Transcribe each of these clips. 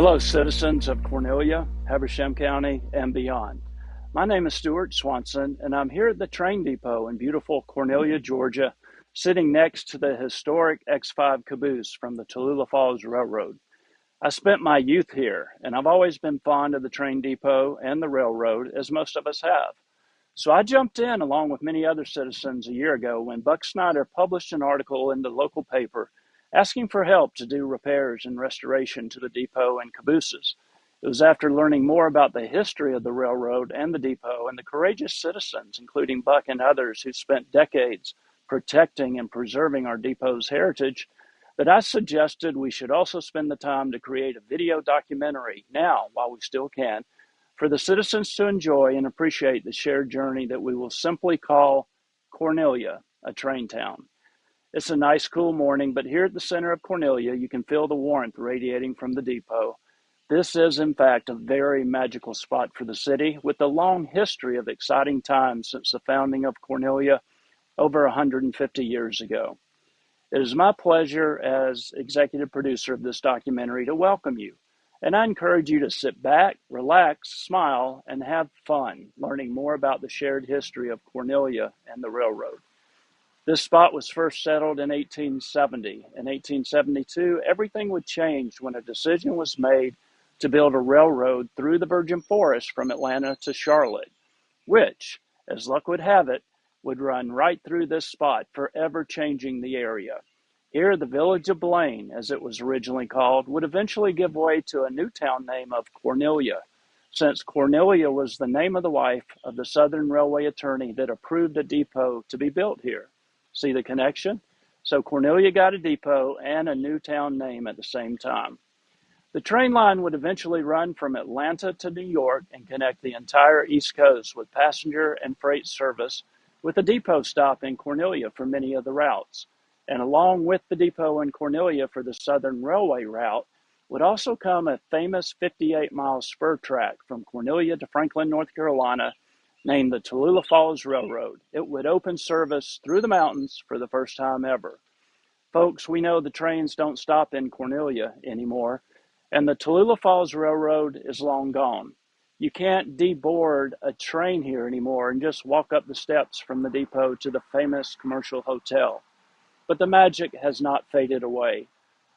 Hello, citizens of Cornelia, Habersham County, and beyond. My name is Stuart Swanson, and I'm here at the train depot in beautiful Cornelia, Georgia, sitting next to the historic X5 caboose from the Tallulah Falls Railroad. I spent my youth here, and I've always been fond of the train depot and the railroad, as most of us have. So I jumped in along with many other citizens a year ago when Buck Snyder published an article in the local paper asking for help to do repairs and restoration to the depot and cabooses. It was after learning more about the history of the railroad and the depot and the courageous citizens, including Buck and others who spent decades protecting and preserving our depot's heritage, that I suggested we should also spend the time to create a video documentary now, while we still can, for the citizens to enjoy and appreciate the shared journey that we will simply call Cornelia, a train town. It's a nice, cool morning, but here at the center of Cornelia, you can feel the warmth radiating from the depot. This is, in fact, a very magical spot for the city, with a long history of exciting times since the founding of Cornelia over 150 years ago. It is my pleasure as executive producer of this documentary to welcome you, and I encourage you to sit back, relax, smile, and have fun learning more about the shared history of Cornelia and the railroad. This spot was first settled in 1870. In 1872, everything would change when a decision was made to build a railroad through the virgin forest from Atlanta to Charlotte, which, as luck would have it, would run right through this spot, forever changing the area. Here, the village of Blaine, as it was originally called, would eventually give way to a new town name of Cornelia, since Cornelia was the name of the wife of the Southern Railway attorney that approved a depot to be built here. See the connection? So Cornelia got a depot and a new town name at the same time. The train line would eventually run from Atlanta to New York and connect the entire East Coast with passenger and freight service, with a depot stop in Cornelia for many of the routes. And along with the depot in Cornelia for the Southern Railway route would also come a famous 58-mile spur track from Cornelia to Franklin, North Carolina, named the Tallulah Falls Railroad. It would open service through the mountains for the first time ever. Folks, we know the trains don't stop in Cornelia anymore, and the Tallulah Falls Railroad is long gone. You can't deboard a train here anymore and just walk up the steps from the depot to the famous commercial hotel. But the magic has not faded away.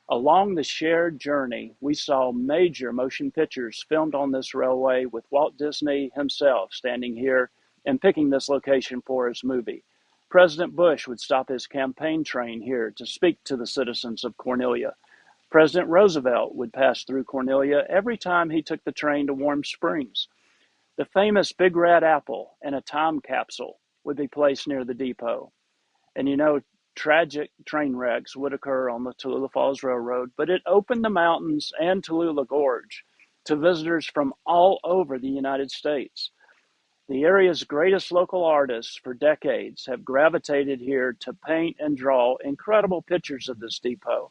Along the shared journey, we saw major motion pictures filmed on this railway, with Walt Disney himself standing here and picking this location for his movie. President Bush would stop his campaign train here to speak to the citizens of Cornelia. President Roosevelt would pass through Cornelia every time he took the train to Warm Springs. The famous Big Red Apple and a time capsule would be placed near the depot. And tragic train wrecks would occur on the Tallulah Falls Railroad, but it opened the mountains and Tallulah Gorge to visitors from all over the United States. The area's greatest local artists for decades have gravitated here to paint and draw incredible pictures of this depot,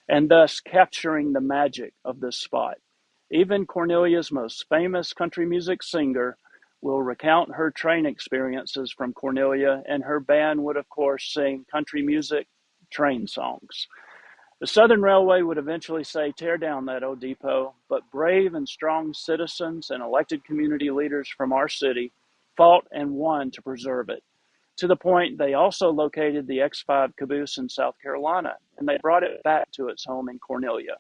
and thus capturing the magic of this spot. Even Cornelia's most famous country music singer will recount her train experiences from Cornelia, and her band would, of course, sing country music train songs. The Southern Railway would eventually say, "Tear down that old depot," but brave and strong citizens and elected community leaders from our city fought and won to preserve it, to the point they also located the X5 caboose in South Carolina, and they brought it back to its home in Cornelia.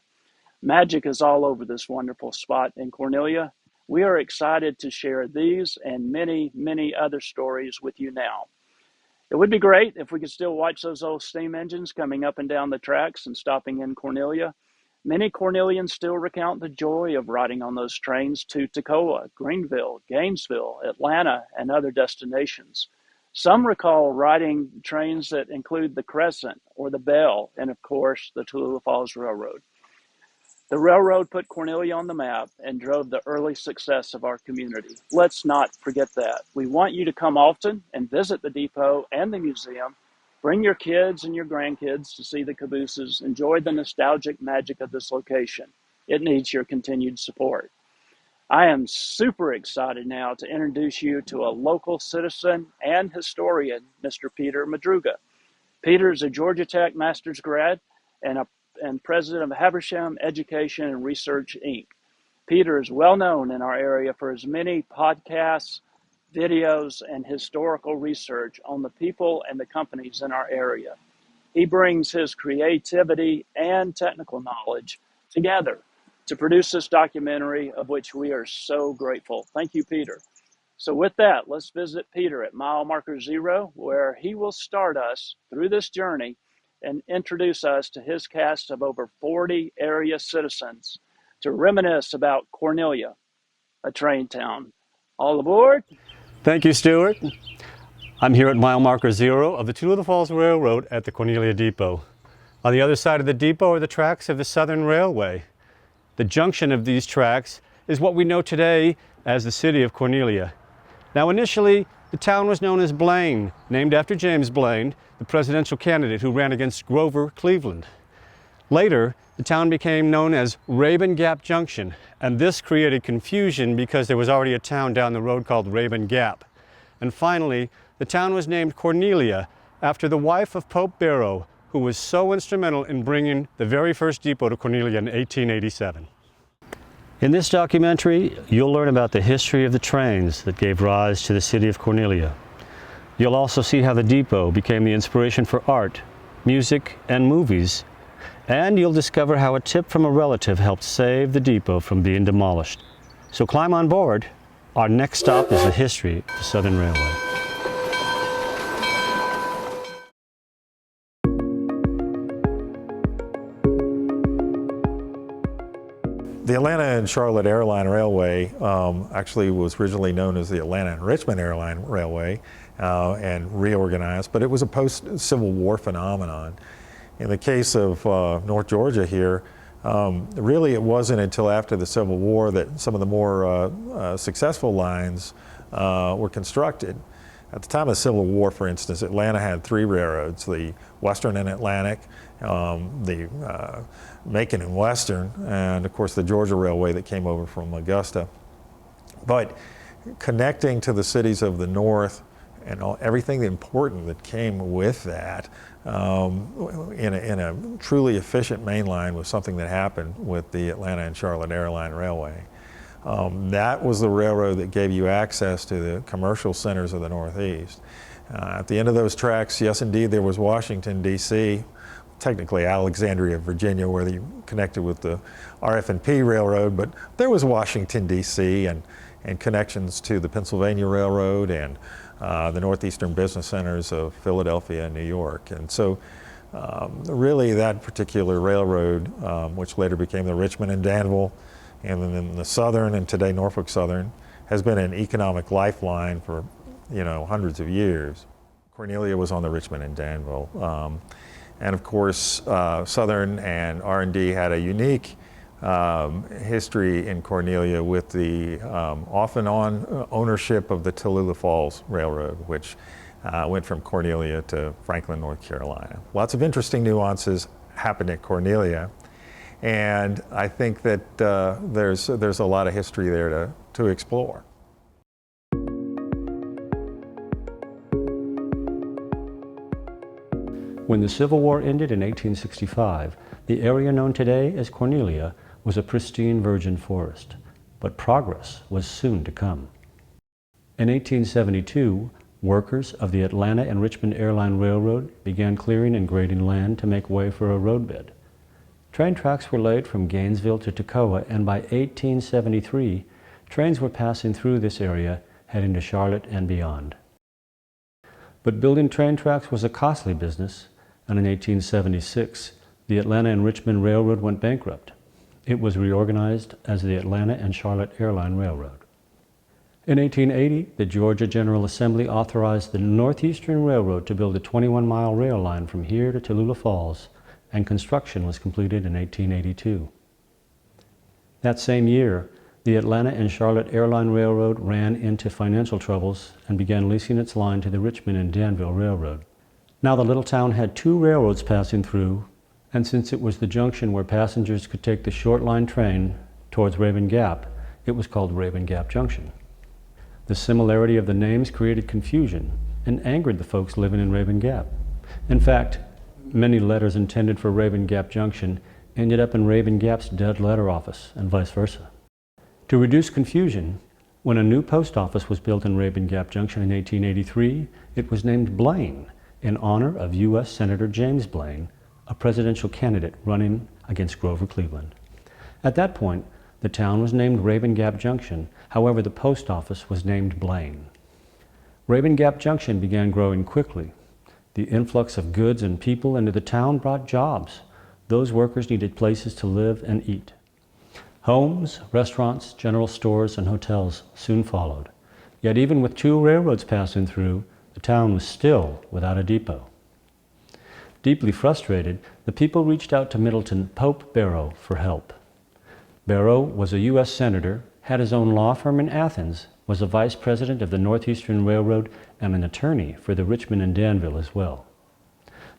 Magic is all over this wonderful spot in Cornelia. We are excited to share these and many, many other stories with you now. It would be great if we could still watch those old steam engines coming up and down the tracks and stopping in Cornelia. Many Cornelians still recount the joy of riding on those trains to Toccoa, Greenville, Gainesville, Atlanta, and other destinations. Some recall riding trains that include the Crescent or the Bell, and of course, the Tallulah Falls Railroad. The railroad put Cornelia on the map and drove the early success of our community. Let's not forget that. We want you to come often and visit the depot and the museum. Bring your kids and your grandkids to see the cabooses. Enjoy the nostalgic magic of this location. It needs your continued support. I am super excited now to introduce you to a local citizen and historian, Mr. Peter Madruga. Peter is a Georgia Tech master's grad and a and president of Habersham Education and Research, Inc. Peter is well known in our area for his many podcasts, videos, and historical research on the people and the companies in our area. He brings his creativity and technical knowledge together to produce this documentary, of which we are so grateful. Thank you, Peter. So with that, let's visit Peter at mile marker 0, where he will start us through this journey and introduce us to his cast of over 40 area citizens to reminisce about Cornelia, a train town. All aboard. Thank you, Stuart. I'm here at mile marker 0 of the Tallulah Falls Railroad at the Cornelia Depot. On the other side of the depot are the tracks of the Southern Railway. The junction of these tracks is what we know today as the City of Cornelia. Now, initially, the town was known as Blaine, named after James Blaine, the presidential candidate who ran against Grover Cleveland. Later, the town became known as Gap Junction, and this created confusion because there was already a town down the road called Gap. And finally, the town was named Cornelia after the wife of Pope Barrow, who was so instrumental in bringing the very first depot to Cornelia in 1887. In this documentary, you'll learn about the history of the trains that gave rise to the city of Cornelia. You'll also see how the depot became the inspiration for art, music, and movies. And you'll discover how a tip from a relative helped save the depot from being demolished. So climb on board. Our next stop is the history of the Southern Railway. The Atlanta and Charlotte Airline Railway actually was originally known as the Atlanta and Richmond Airline Railway and reorganized, but it was a post-Civil War phenomenon. In the case of North Georgia here, really it wasn't until after the Civil War that some of the more successful lines were constructed. At the time of the Civil War, for instance, Atlanta had 3 railroads, the Western and Atlantic, the Macon and Western, and of course the Georgia Railway that came over from Augusta. But connecting to the cities of the North and everything important that came with that in a truly efficient main line was something that happened with the Atlanta and Charlotte Airline Railway. That was the railroad that gave you access to the commercial centers of the Northeast. At the end of those tracks, yes indeed, there was Washington, D.C., technically Alexandria, Virginia, where you connected with the RF&P Railroad, but there was Washington, D.C., and connections to the Pennsylvania Railroad and the northeastern business centers of Philadelphia and New York. And so really that particular railroad, which later became the Richmond and Danville, and then the Southern and today Norfolk Southern, has been an economic lifeline for hundreds of years. Cornelia was on the Richmond and Danville. And of course, Southern and R&D had a unique history in Cornelia with the off and on ownership of the Tallulah Falls Railroad, which went from Cornelia to Franklin, North Carolina. Lots of interesting nuances happened at Cornelia, and I think that there's a lot of history there to explore. When the Civil War ended in 1865, the area known today as Cornelia was a pristine virgin forest, but progress was soon to come. In 1872, workers of the Atlanta and Richmond Airline Railroad began clearing and grading land to make way for a roadbed. Train tracks were laid from Gainesville to Toccoa, and by 1873, trains were passing through this area, heading to Charlotte and beyond. But building train tracks was a costly business, and in 1876, the Atlanta and Richmond Railroad went bankrupt. It was reorganized as the Atlanta and Charlotte Airline Railroad. In 1880, the Georgia General Assembly authorized the Northeastern Railroad to build a 21-mile rail line from here to Tallulah Falls, and construction was completed in 1882. That same year, the Atlanta and Charlotte Airline Railroad ran into financial troubles and began leasing its line to the Richmond and Danville Railroad. Now the little town had 2 railroads passing through, and since it was the junction where passengers could take the short line train towards Gap, it was called Gap Junction. The similarity of the names created confusion and angered the folks living in Gap. In fact, many letters intended for Raven Gap Junction ended up in Raven Gap's dead letter office, and vice versa. To reduce confusion, when a new post office was built in Raven Gap Junction in 1883, it was named Blaine, in honor of U.S. Senator James Blaine, a presidential candidate running against Grover Cleveland. At that point, the town was named Raven Gap Junction. However, the post office was named Blaine. Raven Gap Junction began growing quickly. The influx of goods and people into the town brought jobs. Those workers needed places to live and eat. Homes, restaurants, general stores, and hotels soon followed. Yet even with 2 railroads passing through, the town was still without a depot. Deeply frustrated, the people reached out to Middleton Pope Barrow for help. Barrow was a U.S. Senator, had his own law firm in Athens, was a vice president of the Northeastern Railroad, and an attorney for the Richmond and Danville as well.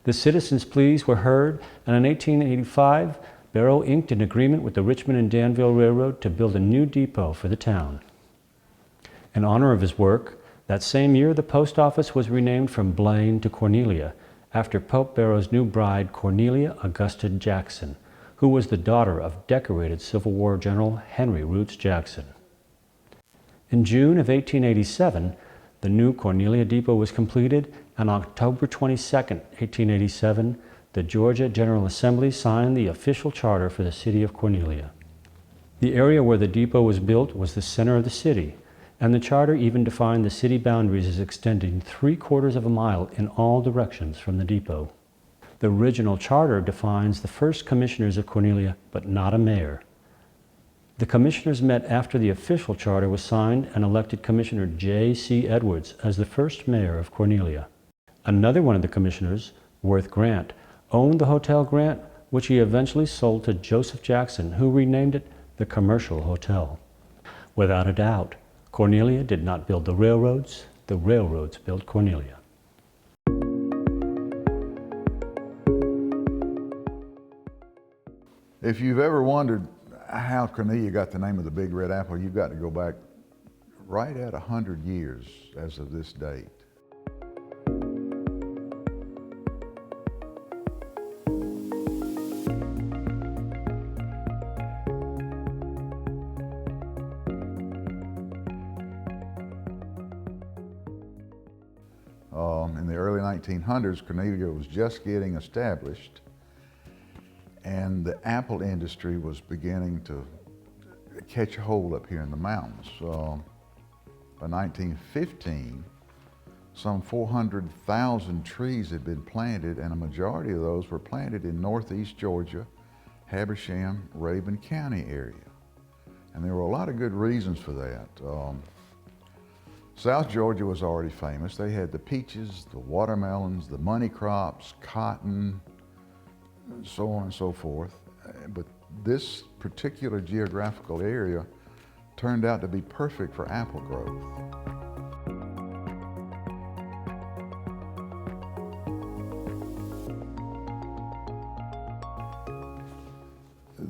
The citizens' pleas were heard, and in 1885, Barrow inked an agreement with the Richmond and Danville Railroad to build a new depot for the town. In honor of his work, that same year the post office was renamed from Blaine to Cornelia, after Pope Barrow's new bride, Cornelia Augusta Jackson, who was the daughter of decorated Civil War General Henry Roots Jackson. In June of 1887, the new Cornelia Depot was completed, and on October 22, 1887, the Georgia General Assembly signed the official charter for the City of Cornelia. The area where the depot was built was the center of the city, and the charter even defined the city boundaries as extending 3/4 of a mile in all directions from the depot. The original charter defines the first commissioners of Cornelia, but not a mayor. The commissioners met after the official charter was signed and elected Commissioner J.C. Edwards as the first mayor of Cornelia. Another one of the commissioners, Worth Grant, owned the Hotel Grant, which he eventually sold to Joseph Jackson, who renamed it the Commercial Hotel. Without a doubt, Cornelia did not build the railroads built Cornelia. If you've ever wondered how Cornelia got the name of the Big Red Apple, you've got to go back right at 100 years as of this date. In the early 1900s, Cornelia was just getting established, and the apple industry was beginning to catch a hold up here in the mountains. By 1915, some 400,000 trees had been planted, and a majority of those were planted in northeast Georgia, Habersham, Raven County area. And there were a lot of good reasons for that. South Georgia was already famous. They had the peaches, the watermelons, the money crops, cotton, so on and so forth. But this particular geographical area turned out to be perfect for apple growth.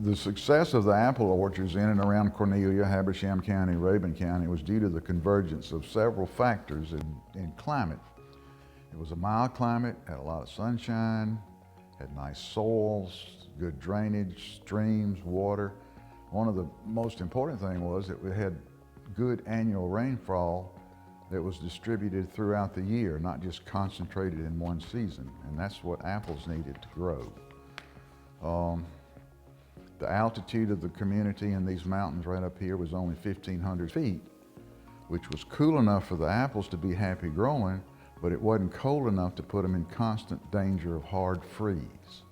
The success of the apple orchards in and around Cornelia, Habersham County, Raven County was due to the convergence of several factors in climate. It was a mild climate, had a lot of sunshine, had nice soils, good drainage, streams, water. One of the most important things was that we had good annual rainfall that was distributed throughout the year, not just concentrated in one season. And that's what apples needed to grow. The altitude of the community in these mountains right up here was only 1,500 feet, which was cool enough for the apples to be happy growing, but it wasn't cold enough to put them in constant danger of hard freeze.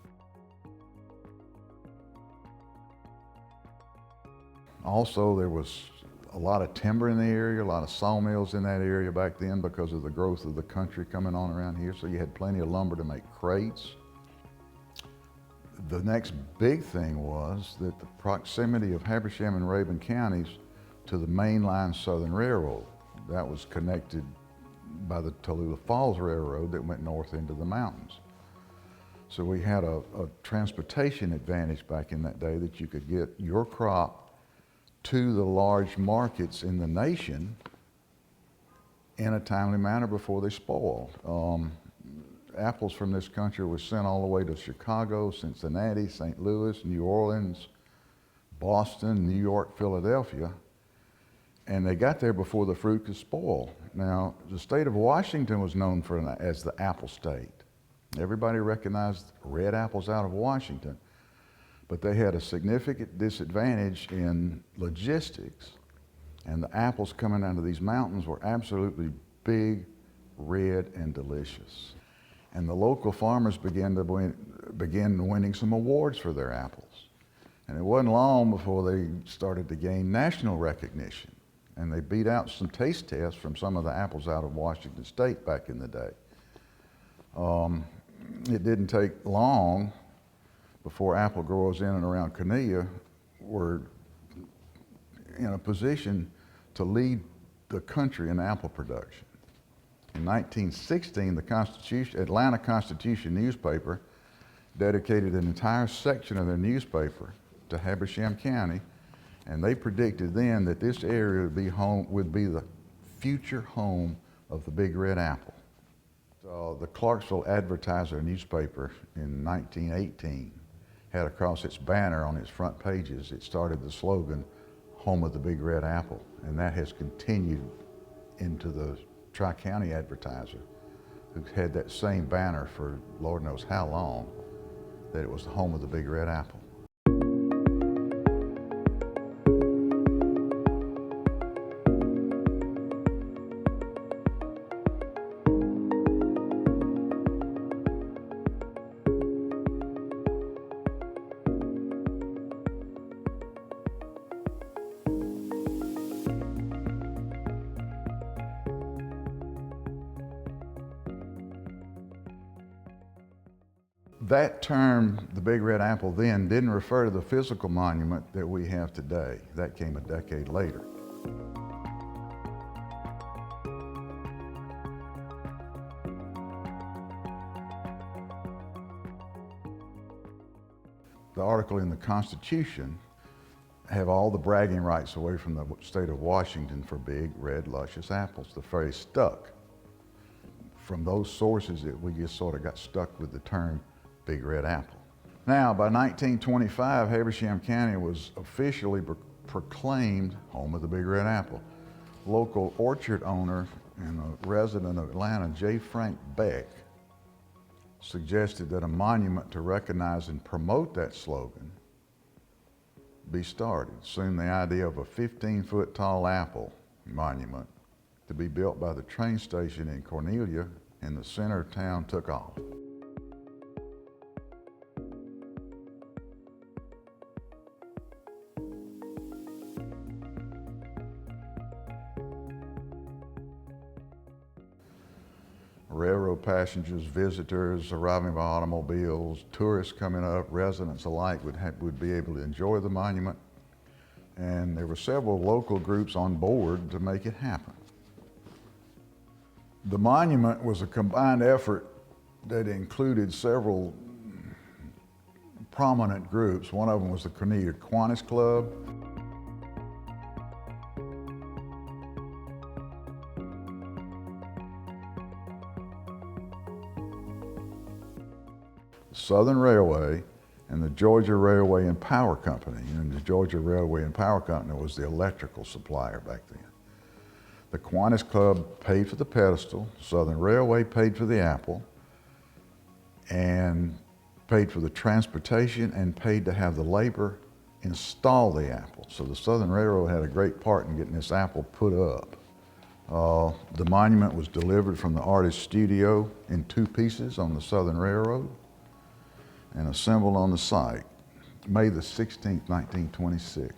Also, there was a lot of timber in the area, a lot of sawmills in that area back then because of the growth of the country coming on around here, so you had plenty of lumber to make crates. The next big thing was that the proximity of Habersham and Raven counties to the mainline Southern Railroad. That was connected by the Tallulah Falls Railroad that went north into the mountains. So we had a transportation advantage back in that day that you could get your crop to the large markets in the nation in a timely manner before they spoiled. apples from this country were sent all the way to Chicago, Cincinnati, St. Louis, New Orleans, Boston, New York, Philadelphia, and they got there before the fruit could spoil. Now, the state of Washington was known as the apple state. Everybody recognized red apples out of Washington, but they had a significant disadvantage in logistics, and the apples coming out of these mountains were absolutely big, red, and delicious. And the local farmers began winning some awards for their apples. And it wasn't long before they started to gain national recognition. And they beat out some taste tests from some of the apples out of Washington State back in the day. It didn't take long before apple growers in and around Cornelia were in a position to lead the country in apple production. In 1916, the Atlanta Constitution newspaper dedicated an entire section of their newspaper to Habersham County, and they predicted then that this area would be the future home of the big red apple. So the Clarksville Advertiser newspaper in 1918 had across its banner on its front pages, it started the slogan, "Home of the Big Red Apple," and that has continued into the Tri-County Advertiser, who had that same banner for Lord knows how long, that it was the home of the big red apple. That term, the Big Red Apple, then didn't refer to the physical monument that we have today. That came a decade later. The article in the Constitution have all the bragging rights away from the state of Washington for big, red, luscious apples. The phrase stuck. From those sources, we just sort of got stuck with the term Big Red Apple. Now, by 1925, Habersham County was officially proclaimed home of the Big Red Apple. Local orchard owner and a resident of Atlanta, J. Frank Beck, suggested that a monument to recognize and promote that slogan be started. Soon the idea of a 15-foot tall apple monument to be built by the train station in Cornelia in the center of town took off. Railroad passengers, visitors arriving by automobiles, tourists coming up, residents alike would be able to enjoy the monument. And there were several local groups on board to make it happen. The monument was a combined effort that included several prominent groups. One of them was the Cornelia Kiwanis Club. Southern Railway and the Georgia Railway and Power Company. And the Georgia Railway and Power Company was the electrical supplier back then. The Kiwanis Club paid for the pedestal, Southern Railway paid for the apple, and paid for the transportation and paid to have the labor install the apple. So the Southern Railroad had a great part in getting this apple put up. The monument was delivered from the artist's studio in 2 pieces on the Southern Railroad and assembled on the site, May the 16th, 1926.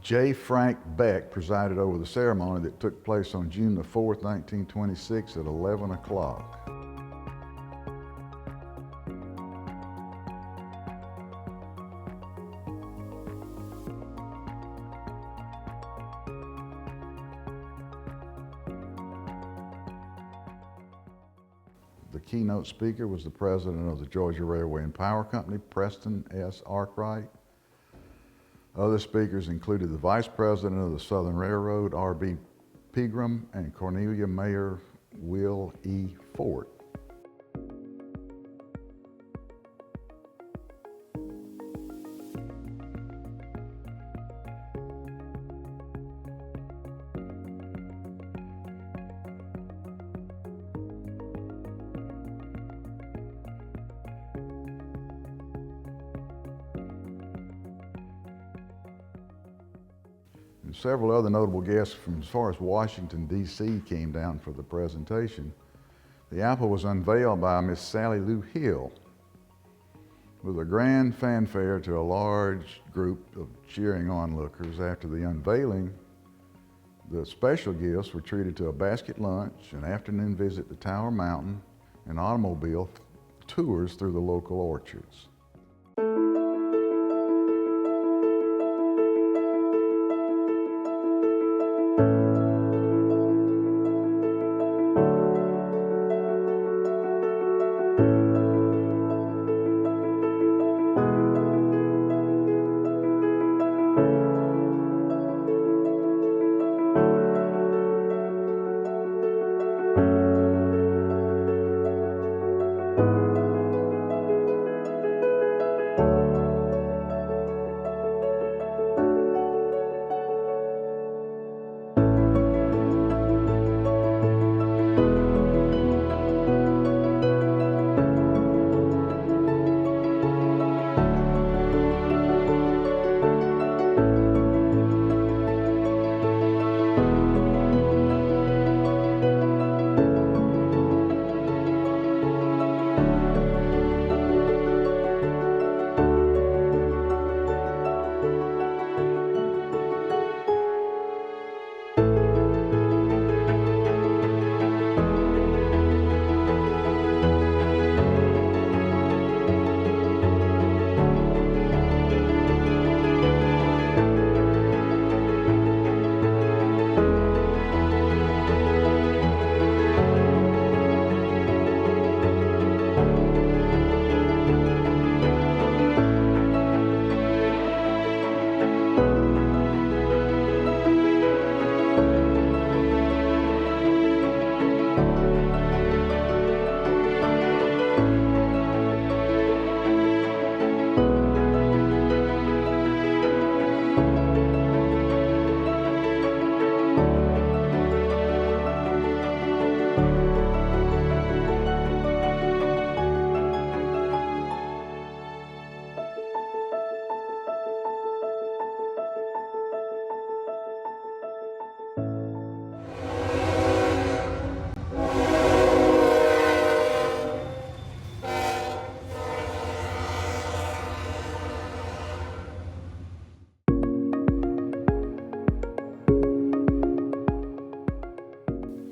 J. Frank Beck presided over the ceremony that took place on June the 4th, 1926 at 11 o'clock. The keynote speaker was the president of the Georgia Railway and Power Company, Preston S. Arkwright. Other speakers included the vice president of the Southern Railroad, R.B. Pegram, and Cornelia Mayor Will E. Fort. And several other notable guests from as far as Washington, D.C. came down for the presentation. The apple was unveiled by Miss Sally Lou Hill with a grand fanfare to a large group of cheering onlookers. After the unveiling, the special gifts were treated to a basket lunch, an afternoon visit to Tower Mountain, and automobile tours through the local orchards.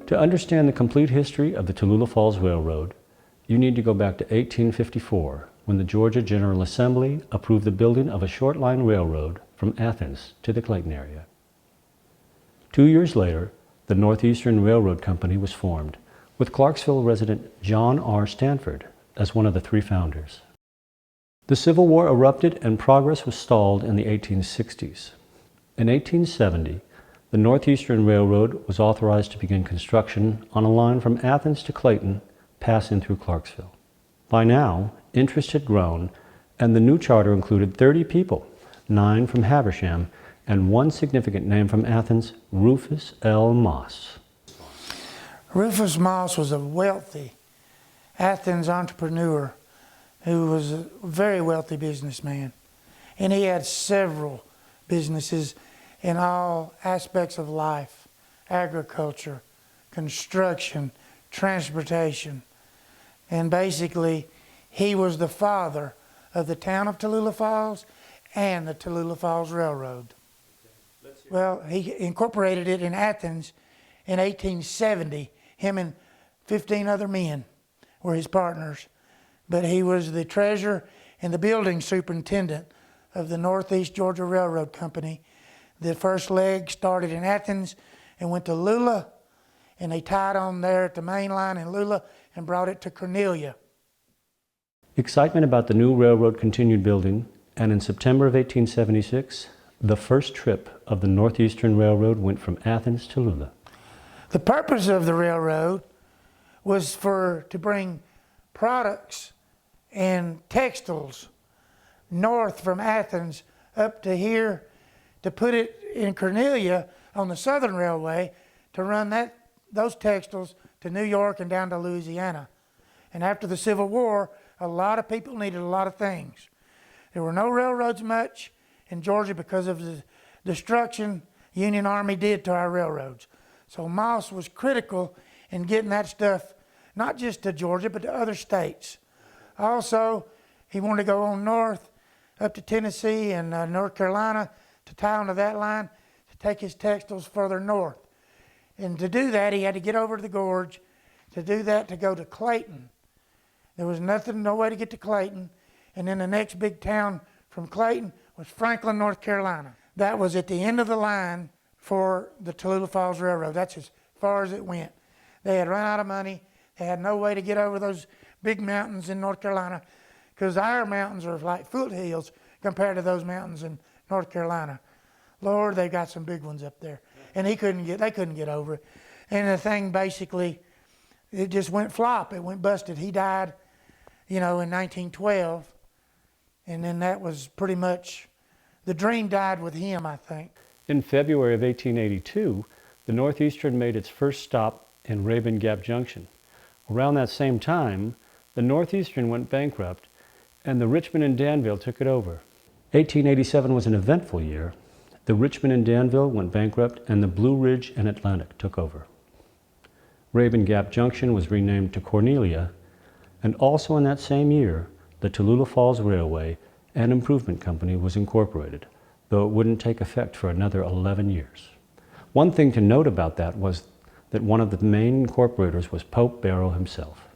To understand the complete history of the Tallulah Falls Railroad, you need to go back to 1854, when the Georgia General Assembly approved the building of a short line railroad from Athens to the Clayton area. 2 years later, the Northeastern Railroad Company was formed, with Clarksville resident John R. Stanford as one of the three founders. The Civil War erupted and progress was stalled in the 1860s. In 1870, the Northeastern Railroad was authorized to begin construction on a line from Athens to Clayton, passing through Clarksville. By now, interest had grown, and the new charter included 30 people, 9 from Habersham, and one significant name from Athens, Rufus L. Moss. Rufus Moss was a wealthy Athens entrepreneur who was a very wealthy businessman. And he had several businesses in all aspects of life: agriculture, construction, transportation. And basically, he was the father of the town of Tallulah Falls and the Tallulah Falls Railroad. Well, he incorporated it in Athens in 1870. Him and 15 other men were his partners. But he was the treasurer and the building superintendent of the Northeast Georgia Railroad Company. The first leg started in Athens and went to Tallulah and they tied on there at the main line in Tallulah and brought it to Cornelia. Excitement about the new railroad continued building, and in September of 1876, the first trip of the Northeastern Railroad went from Athens to Tallulah. The purpose of the railroad was to bring products and textiles north from Athens up to here, to put it in Cornelia on the Southern Railway, to run those textiles to New York and down to Louisiana. And after the Civil War, a lot of people needed a lot of things. There were no railroads much in Georgia because of the destruction Union Army did to our railroads. So Moss was critical in getting that stuff, not just to Georgia, but to other states. Also, he wanted to go on north, up to Tennessee and North Carolina, to tie onto that line, to take his textiles further north. And to do that, he had to get over to the gorge. To do that, to go to Clayton. There was no way to get to Clayton. And then the next big town from Clayton was Franklin, North Carolina. That was at the end of the line for the Tallulah Falls Railroad. That's as far as it went. They had run out of money. They had no way to get over those big mountains in North Carolina, because our mountains are like foothills compared to those mountains in North Carolina. Lord, they got some big ones up there. And they couldn't get over it. And the thing basically, it just went flop. It went busted. He died, in 1912. And then that was pretty much, the dream died with him, I think. In February of 1882, the Northeastern made its first stop in Rabun Gap Junction. Around that same time, the Northeastern went bankrupt, and the Richmond and Danville took it over. 1887 was an eventful year. The Richmond and Danville went bankrupt, and the Blue Ridge and Atlantic took over. Rabun Gap Junction was renamed to Cornelia, and also in that same year, the Tallulah Falls Railway and Improvement Company was incorporated, though it wouldn't take effect for another 11 years. One thing to note about that was that one of the main incorporators was Pope Barrow himself.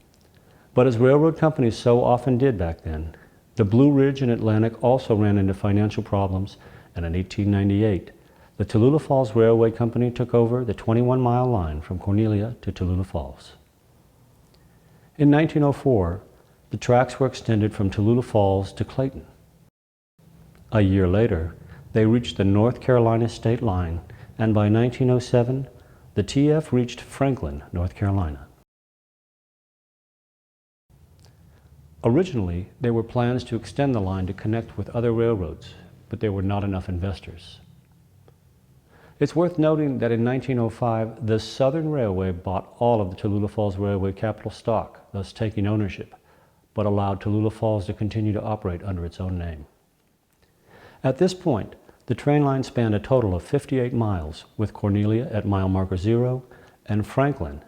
But as railroad companies so often did back then, the Blue Ridge and Atlantic also ran into financial problems, and in 1898, the Tallulah Falls Railway Company took over the 21-mile line from Cornelia to Tallulah Falls. In 1904, the tracks were extended from Tallulah Falls to Clayton. A year later, they reached the North Carolina state line, and by 1907, the TF reached Franklin, North Carolina. Originally, there were plans to extend the line to connect with other railroads, but there were not enough investors. It's worth noting that in 1905, the Southern Railway bought all of the Tallulah Falls Railway capital stock, thus taking ownership, but allowed Tallulah Falls to continue to operate under its own name. At this point, the train line spanned a total of 58 miles, with Cornelia at mile marker 0 and Franklin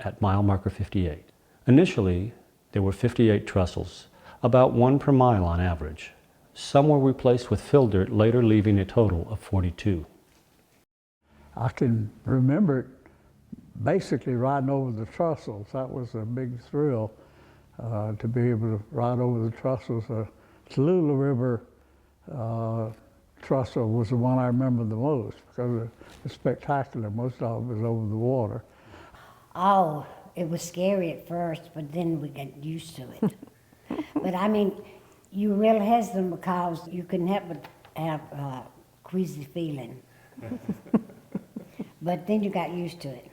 at mile marker 58. Initially, there were 58 trestles, about 1 per mile on average. Some were replaced with fill dirt, later leaving a total of 42. I can remember it basically riding over the trestles. That was a big thrill, to be able to ride over the trestles. Tallulah River trestle was the one I remember the most because it was spectacular. Most of it was over the water. Oh, it was scary at first, but then we got used to it. But I mean, you really hesitant because you couldn't help but have a queasy feeling. But then you got used to it.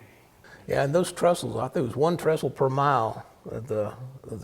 Yeah, and those trestles, I think it was 1 trestle per mile of the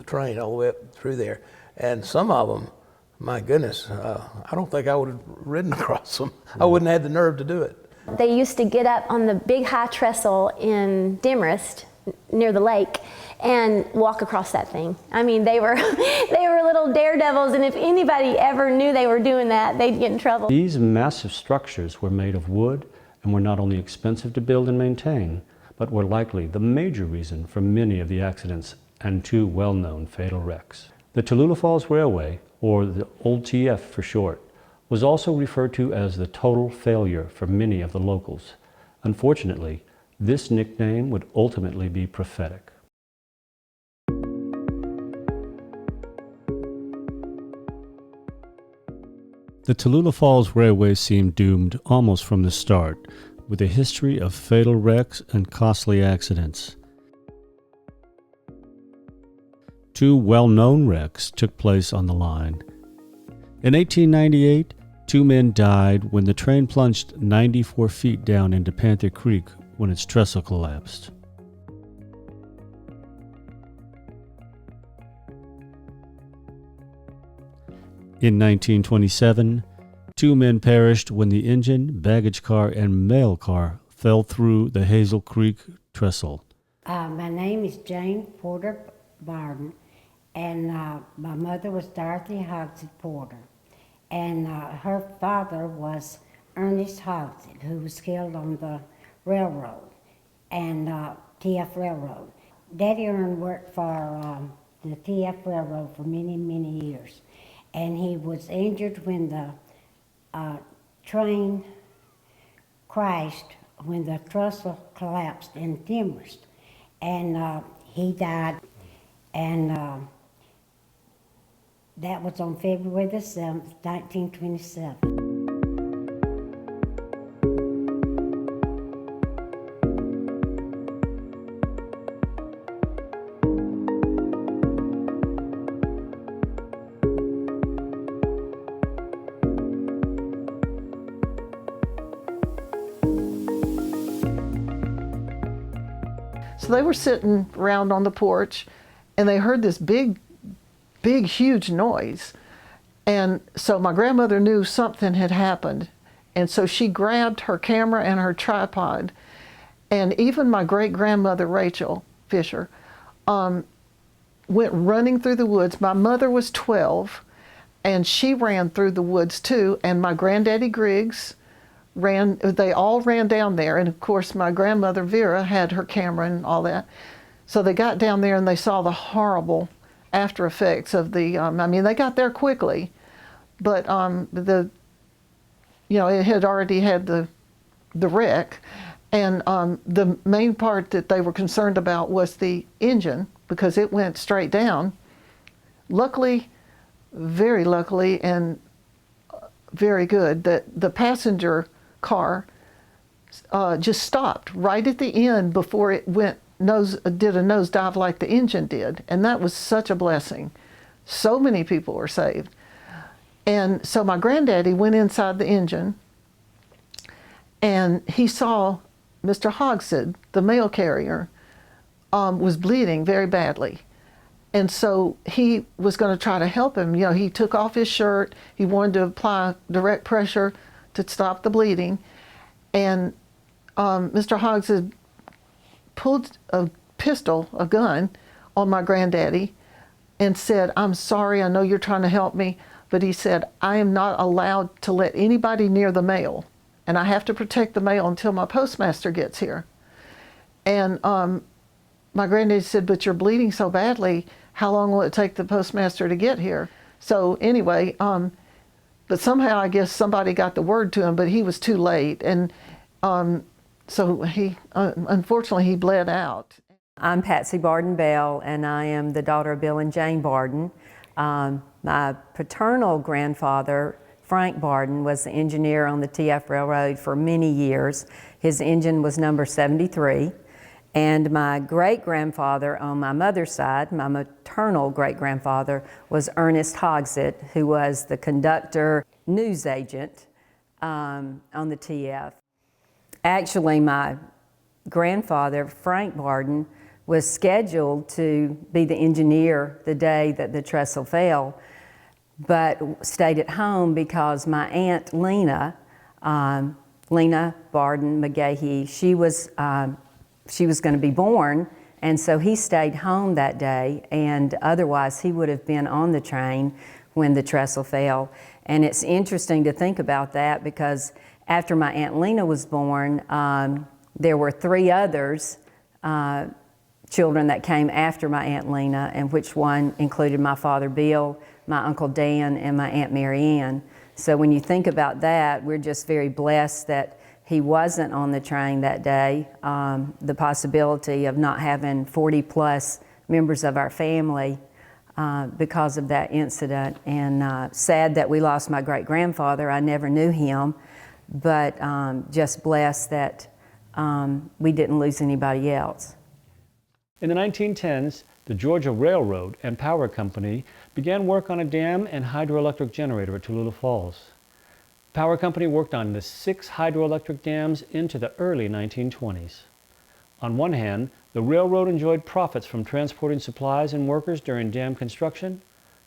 train all the way up through there. And some of them, my goodness, I don't think I would have ridden across them. I wouldn't have had the nerve to do it. They used to get up on the big high trestle in Demarest, near the lake, and walk across that thing. I mean, they were little daredevils, and if anybody ever knew they were doing that, they'd get in trouble. These massive structures were made of wood and were not only expensive to build and maintain, but were likely the major reason for many of the accidents and 2 well-known fatal wrecks. The Tallulah Falls Railway, or the old TF for short, was also referred to as the total failure for many of the locals. Unfortunately, this nickname would ultimately be prophetic. The Tallulah Falls Railway seemed doomed almost from the start, with a history of fatal wrecks and costly accidents. Two well-known wrecks took place on the line. In 1898, 2 men died when the train plunged 94 feet down into Panther Creek when its trestle collapsed. In 1927, 2 men perished when the engine, baggage car, and mail car fell through the Hazel Creek trestle. My name is Jane Porter Barden, and my mother was Dorothy Hogsett Porter. And her father was Ernest Hogsett, who was killed on the railroad, and TF Railroad. Daddy Ern worked for the TF Railroad for many, many years. And he was injured when the train crashed, when the trestle collapsed in Demorest. And he died, and that was on February the 7th, 1927. So they were sitting around on the porch, and they heard this big, huge noise. And so my grandmother knew something had happened. And so she grabbed her camera and her tripod. And even my great-grandmother, Rachel Fisher, went running through the woods. My mother was 12, and she ran through the woods too. And my granddaddy Griggs they all ran down there. And of course, my grandmother Vera had her camera and all that. So they got down there and they saw the horrible after effects of the, they got there quickly, but it had already had the wreck. And the main part that they were concerned about was the engine, because it went straight down. Luckily, very luckily, and very good that the passenger car just stopped right at the end before it did a nosedive like the engine did. And that was such a blessing. So many people were saved. And so my granddaddy went inside the engine, and he saw Mr. Hogsett, the mail carrier, was bleeding very badly. And so he was going to try to help him. You know, he took off his shirt. He wanted to apply direct pressure to stop the bleeding. And Mr. Hogsett pulled a gun, on my granddaddy and said, "I'm sorry, I know you're trying to help me," but he said, "I am not allowed to let anybody near the mail, and I have to protect the mail until my postmaster gets here." And my granddaddy said, "But you're bleeding so badly, how long will it take the postmaster to get here?" So anyway, but somehow I guess somebody got the word to him, but he was too late. And so he, unfortunately, he bled out. I'm Patsy Barden Bell, and I am the daughter of Bill and Jane Barden. My paternal grandfather, Frank Barden, was the engineer on the TF Railroad for many years. His engine was number 73. And my great-grandfather on my mother's side, my maternal great-grandfather, was Ernest Hogsett, who was the conductor news agent on the TF. Actually, my grandfather, Frank Barden, was scheduled to be the engineer the day that the trestle fell, but stayed at home because my Aunt Lena, Lena Barden McGahee, she was going to be born, and so he stayed home that day, and otherwise he would have been on the train when the trestle fell. And it's interesting to think about that, because after my Aunt Lena was born, there were 3 others, children that came after my Aunt Lena, and which one included my father Bill, my Uncle Dan, and my Aunt Mary Ann. So when you think about that, we're just very blessed that he wasn't on the train that day. The possibility of not having 40 plus members of our family because of that incident. And sad that we lost my great-grandfather. I never knew him, but just blessed that we didn't lose anybody else. In the 1910s, the Georgia Railroad and Power Company began work on a dam and hydroelectric generator at Tallulah Falls. The Power Company worked on the 6 hydroelectric dams into the early 1920s. On one hand, the railroad enjoyed profits from transporting supplies and workers during dam construction,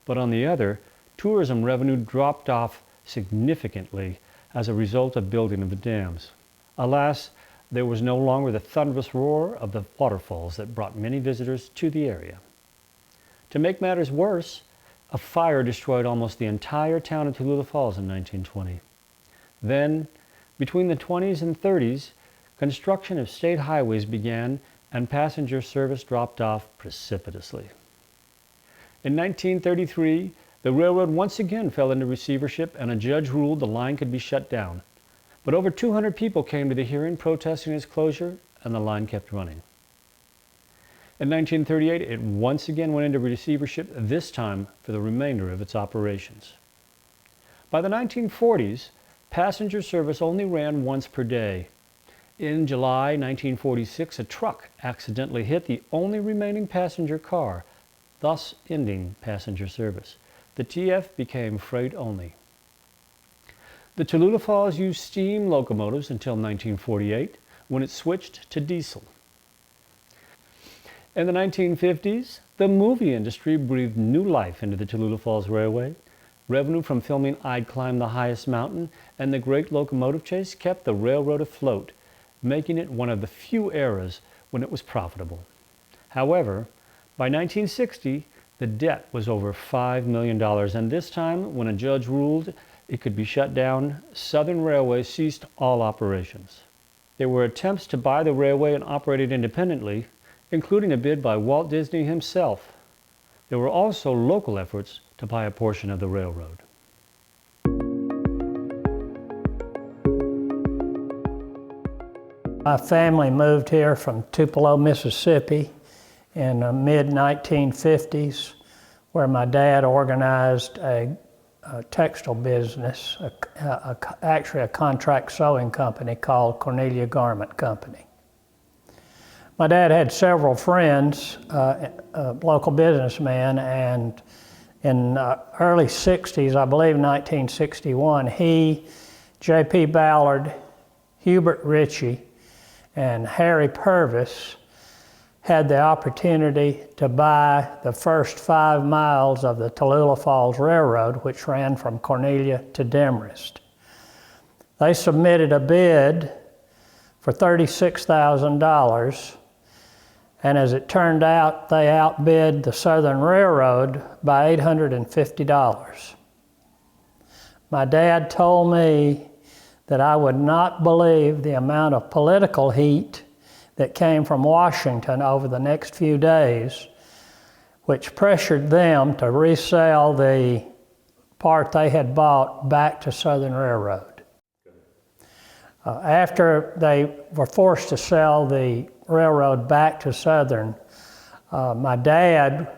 but on the other, tourism revenue dropped off significantly as a result of building of the dams. Alas, there was no longer the thunderous roar of the waterfalls that brought many visitors to the area. To make matters worse, a fire destroyed almost the entire town of Tallulah Falls in 1920. Then, between the 20s and 30s, construction of state highways began and passenger service dropped off precipitously. In 1933, the railroad once again fell into receivership and a judge ruled the line could be shut down. But over 200 people came to the hearing protesting its closure, and the line kept running. In 1938, it once again went into receivership, this time for the remainder of its operations. By the 1940s, passenger service only ran once per day. In July 1946, a truck accidentally hit the only remaining passenger car, thus ending passenger service. The TF became freight only. The Tallulah Falls used steam locomotives until 1948, when it switched to diesel. In the 1950s, the movie industry breathed new life into the Tallulah Falls Railway. Revenue from filming I'd Climb the Highest Mountain and The Great Locomotive Chase kept the railroad afloat, making it one of the few eras when it was profitable. However, by 1960, the debt was over $5 million, and this time, when a judge ruled it could be shut down, Southern Railway ceased all operations. There were attempts to buy the railway and operate it independently, including a bid by Walt Disney himself. There were also local efforts to buy a portion of the railroad. My family moved here from Tupelo, Mississippi in the mid-1950s, where my dad organized a textile business, actually a contract sewing company called Cornelia Garment Company. My dad had several friends, local businessmen, and in early 60s, I believe 1961, he, J.P. Ballard, Hubert Ritchie, and Harry Purvis had the opportunity to buy the first 5 miles of the Tallulah Falls Railroad, which ran from Cornelia to Demarest. They submitted a bid for $36,000, and as it turned out, they outbid the Southern Railroad by $850. My dad told me that I would not believe the amount of political heat that came from Washington over the next few days, which pressured them to resell the part they had bought back to Southern Railroad. After they were forced to sell the railroad back to Southern, my dad,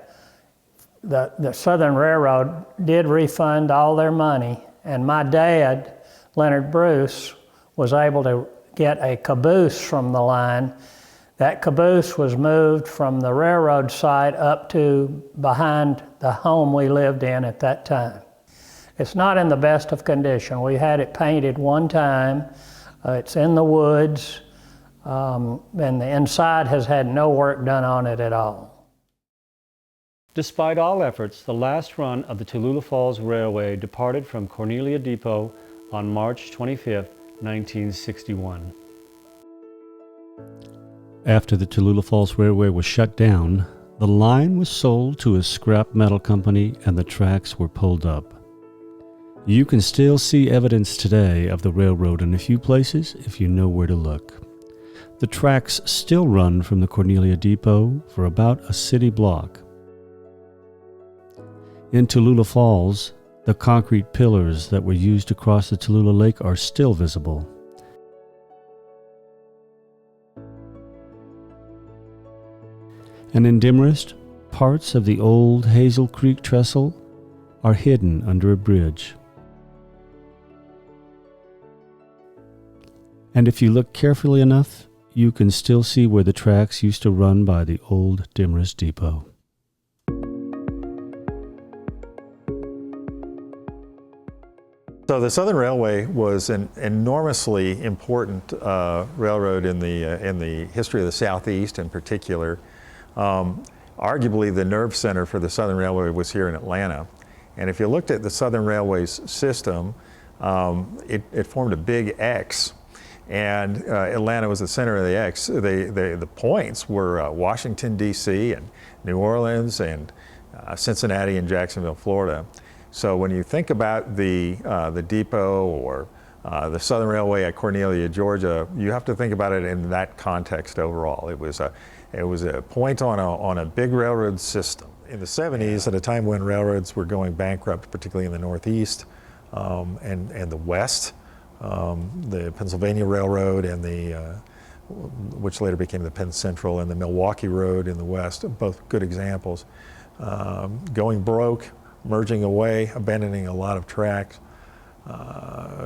the Southern Railroad did refund all their money, and my dad, Leonard Bruce, was able to get a caboose from the line. That caboose was moved from the railroad site up to behind the home we lived in at that time. It's not in the best of condition. We had it painted one time. It's in the woods, and the inside has had no work done on it at all. Despite all efforts, the last run of the Tallulah Falls Railway departed from Cornelia Depot on March 25, 1961. After the Tallulah Falls Railway was shut down, the line was sold to a scrap metal company and the tracks were pulled up. You can still see evidence today of the railroad in a few places if you know where to look. The tracks still run from the Cornelia Depot for about a city block. In Tallulah Falls, the concrete pillars that were used to cross the Tallulah Lake are still visible. And in Demarest, parts of the old Hazel Creek trestle are hidden under a bridge. And if you look carefully enough, you can still see where the tracks used to run by the old Demarest Depot. So the Southern Railway was an enormously important railroad in the history of the Southeast in particular. Arguably the nerve center for the Southern Railway was here in Atlanta. And if you looked at the Southern Railway's system, it formed a big X. And Atlanta was the center of the X. The points were Washington, D.C., and New Orleans, and Cincinnati, and Jacksonville, Florida. So when you think about the depot or the Southern Railway at Cornelia, Georgia, you have to think about it in that context overall. It was a point on a big railroad system. In the 70s, at a time when railroads were going bankrupt, particularly in the Northeast and the West, the Pennsylvania Railroad and which later became the Penn Central, and the Milwaukee Road in the West, both good examples, going broke, merging away, abandoning a lot of tracks.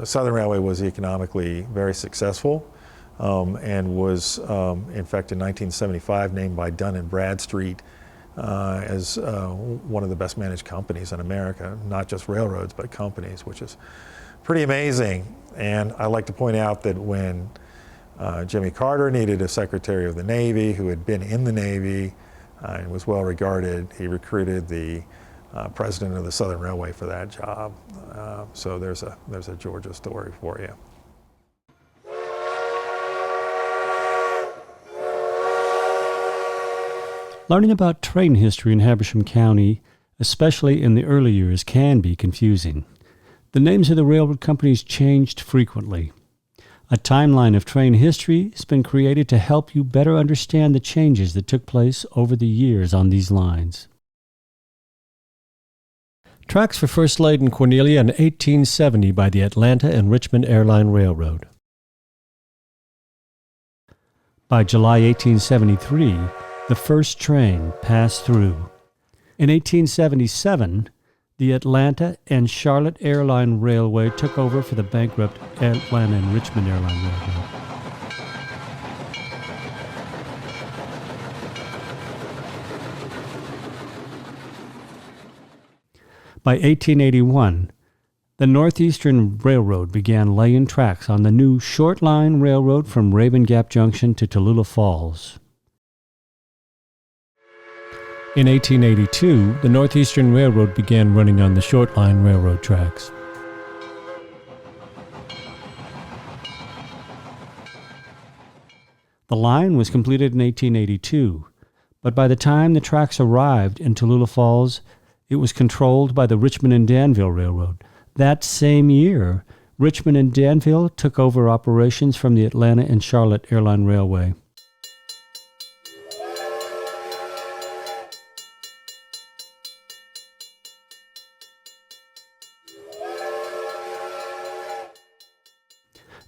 Southern Railway was economically very successful and was, in fact, in 1975 named by Dun & Bradstreet as one of the best managed companies in America, not just railroads, but companies, which is pretty amazing. And I like to point out that when Jimmy Carter needed a Secretary of the Navy who had been in the Navy and was well regarded, he recruited the president of the Southern Railway for that job. So there's a Georgia story for you. Learning about train history in Habersham County, especially in the early years, can be confusing. The names of the railroad companies changed frequently. A timeline of train history has been created to help you better understand the changes that took place over the years on these lines. Tracks were first laid in Cornelia in 1870 by the Atlanta and Richmond Airline Railroad. By July 1873, the first train passed through. In 1877, the Atlanta and Charlotte Airline Railway took over for the bankrupt Atlanta and Richmond Airline Railroad. By 1881, the Northeastern Railroad began laying tracks on the new short line railroad from Gap Junction to Tallulah Falls. In 1882, the Northeastern Railroad began running on the short line railroad tracks. The line was completed in 1882, but by the time the tracks arrived in Tallulah Falls, it was controlled by the Richmond and Danville Railroad. That same year, Richmond and Danville took over operations from the Atlanta and Charlotte Airline Railway.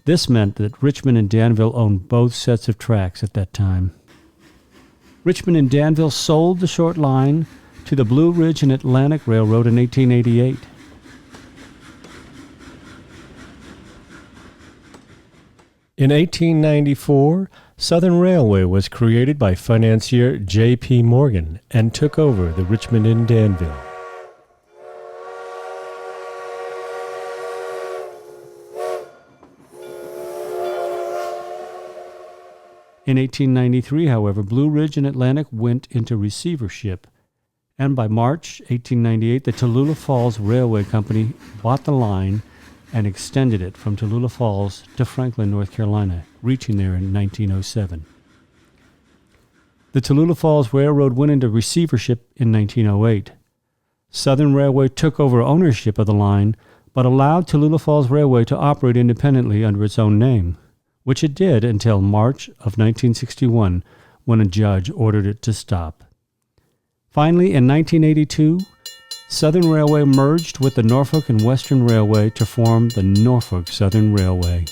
This meant that Richmond and Danville owned both sets of tracks at that time. Richmond and Danville sold the short line to the Blue Ridge and Atlantic Railroad in 1888. In 1894, Southern Railway was created by financier J.P. Morgan and took over the Richmond and Danville. In 1893, however, Blue Ridge and Atlantic went into receivership, and by March 1898, the Tallulah Falls Railway Company bought the line and extended it from Tallulah Falls to Franklin, North Carolina, reaching there in 1907. The Tallulah Falls Railroad went into receivership in 1908. Southern Railway took over ownership of the line, but allowed Tallulah Falls Railway to operate independently under its own name, which it did until March of 1961, when a judge ordered it to stop. Finally, in 1982, Southern Railway merged with the Norfolk and Western Railway to form the Norfolk Southern Railway.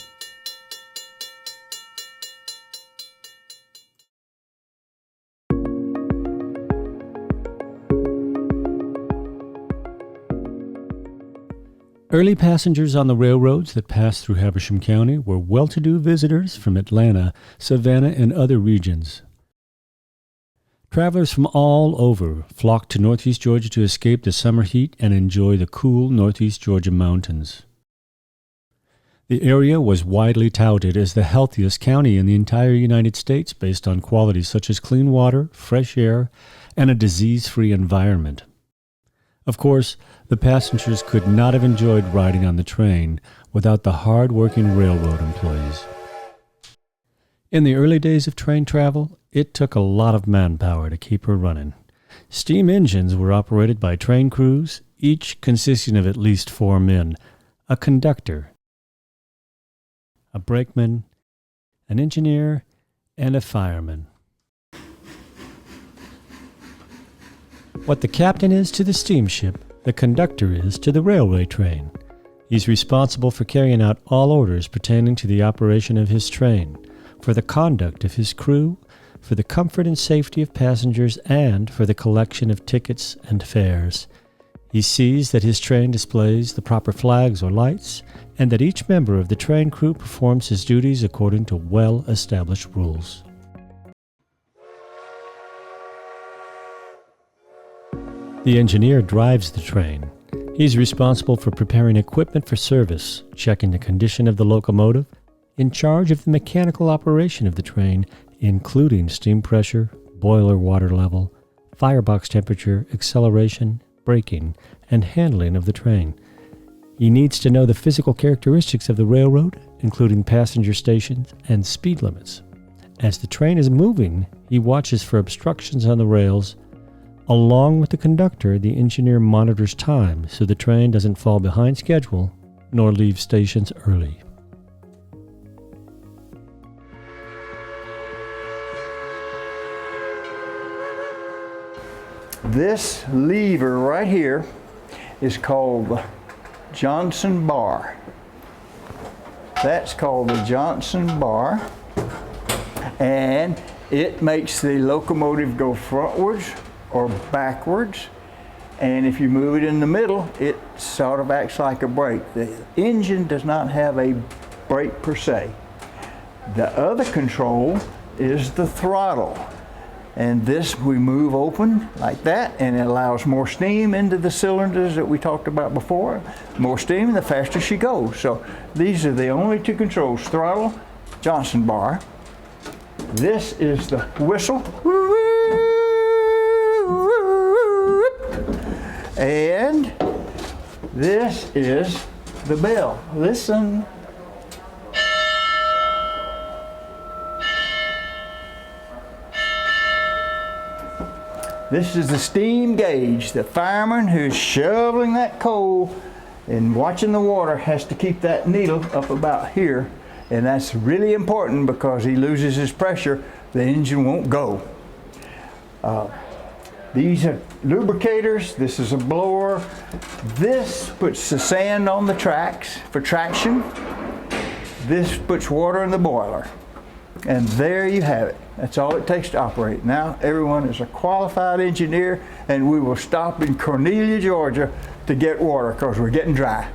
Early passengers on the railroads that passed through Habersham County were well-to-do visitors from Atlanta, Savannah, and other regions. Travelers from all over flocked to northeast Georgia to escape the summer heat and enjoy the cool northeast Georgia mountains. The area was widely touted as the healthiest county in the entire United States based on qualities such as clean water, fresh air, and a disease-free environment. Of course, the passengers could not have enjoyed riding on the train without the hard-working railroad employees. In the early days of train travel, it took a lot of manpower to keep her running. Steam engines were operated by train crews, each consisting of at least 4 men, a conductor, a brakeman, an engineer, and a fireman. What the captain is to the steamship, the conductor is to the railway train. He's responsible for carrying out all orders pertaining to the operation of his train, for the conduct of his crew, for the comfort and safety of passengers, and for the collection of tickets and fares. He sees that his train displays the proper flags or lights, and that each member of the train crew performs his duties according to well-established rules. The engineer drives the train. He's responsible for preparing equipment for service, checking the condition of the locomotive, in charge of the mechanical operation of the train, including steam pressure, boiler water level, firebox temperature, acceleration, braking, and handling of the train. He needs to know the physical characteristics of the railroad, including passenger stations and speed limits. As the train is moving, he watches for obstructions on the rails. Along with the conductor, the engineer monitors time so the train doesn't fall behind schedule nor leave stations early. This lever right here is called the Johnson bar. That's called the Johnson bar, and it makes the locomotive go frontwards or backwards, and if you move it in the middle, it sort of acts like a brake. The engine does not have a brake per se. The other control is the throttle, and this we move open like that, and it allows more steam into the cylinders that we talked about before. More steam, the faster she goes. So these are the only two controls: throttle, Johnson bar. This is the whistle. And this is the bell. Listen. This is the steam gauge. The fireman who's shoveling that coal and watching the water has to keep that needle up about here. And that's really important because he loses his pressure, the engine won't go. These are lubricators. This is a blower. This puts the sand on the tracks for traction. This puts water in the boiler. And there you have it. That's all it takes to operate. Now everyone is a qualified engineer, and we will stop in Cornelia, Georgia to get water because we're getting dry.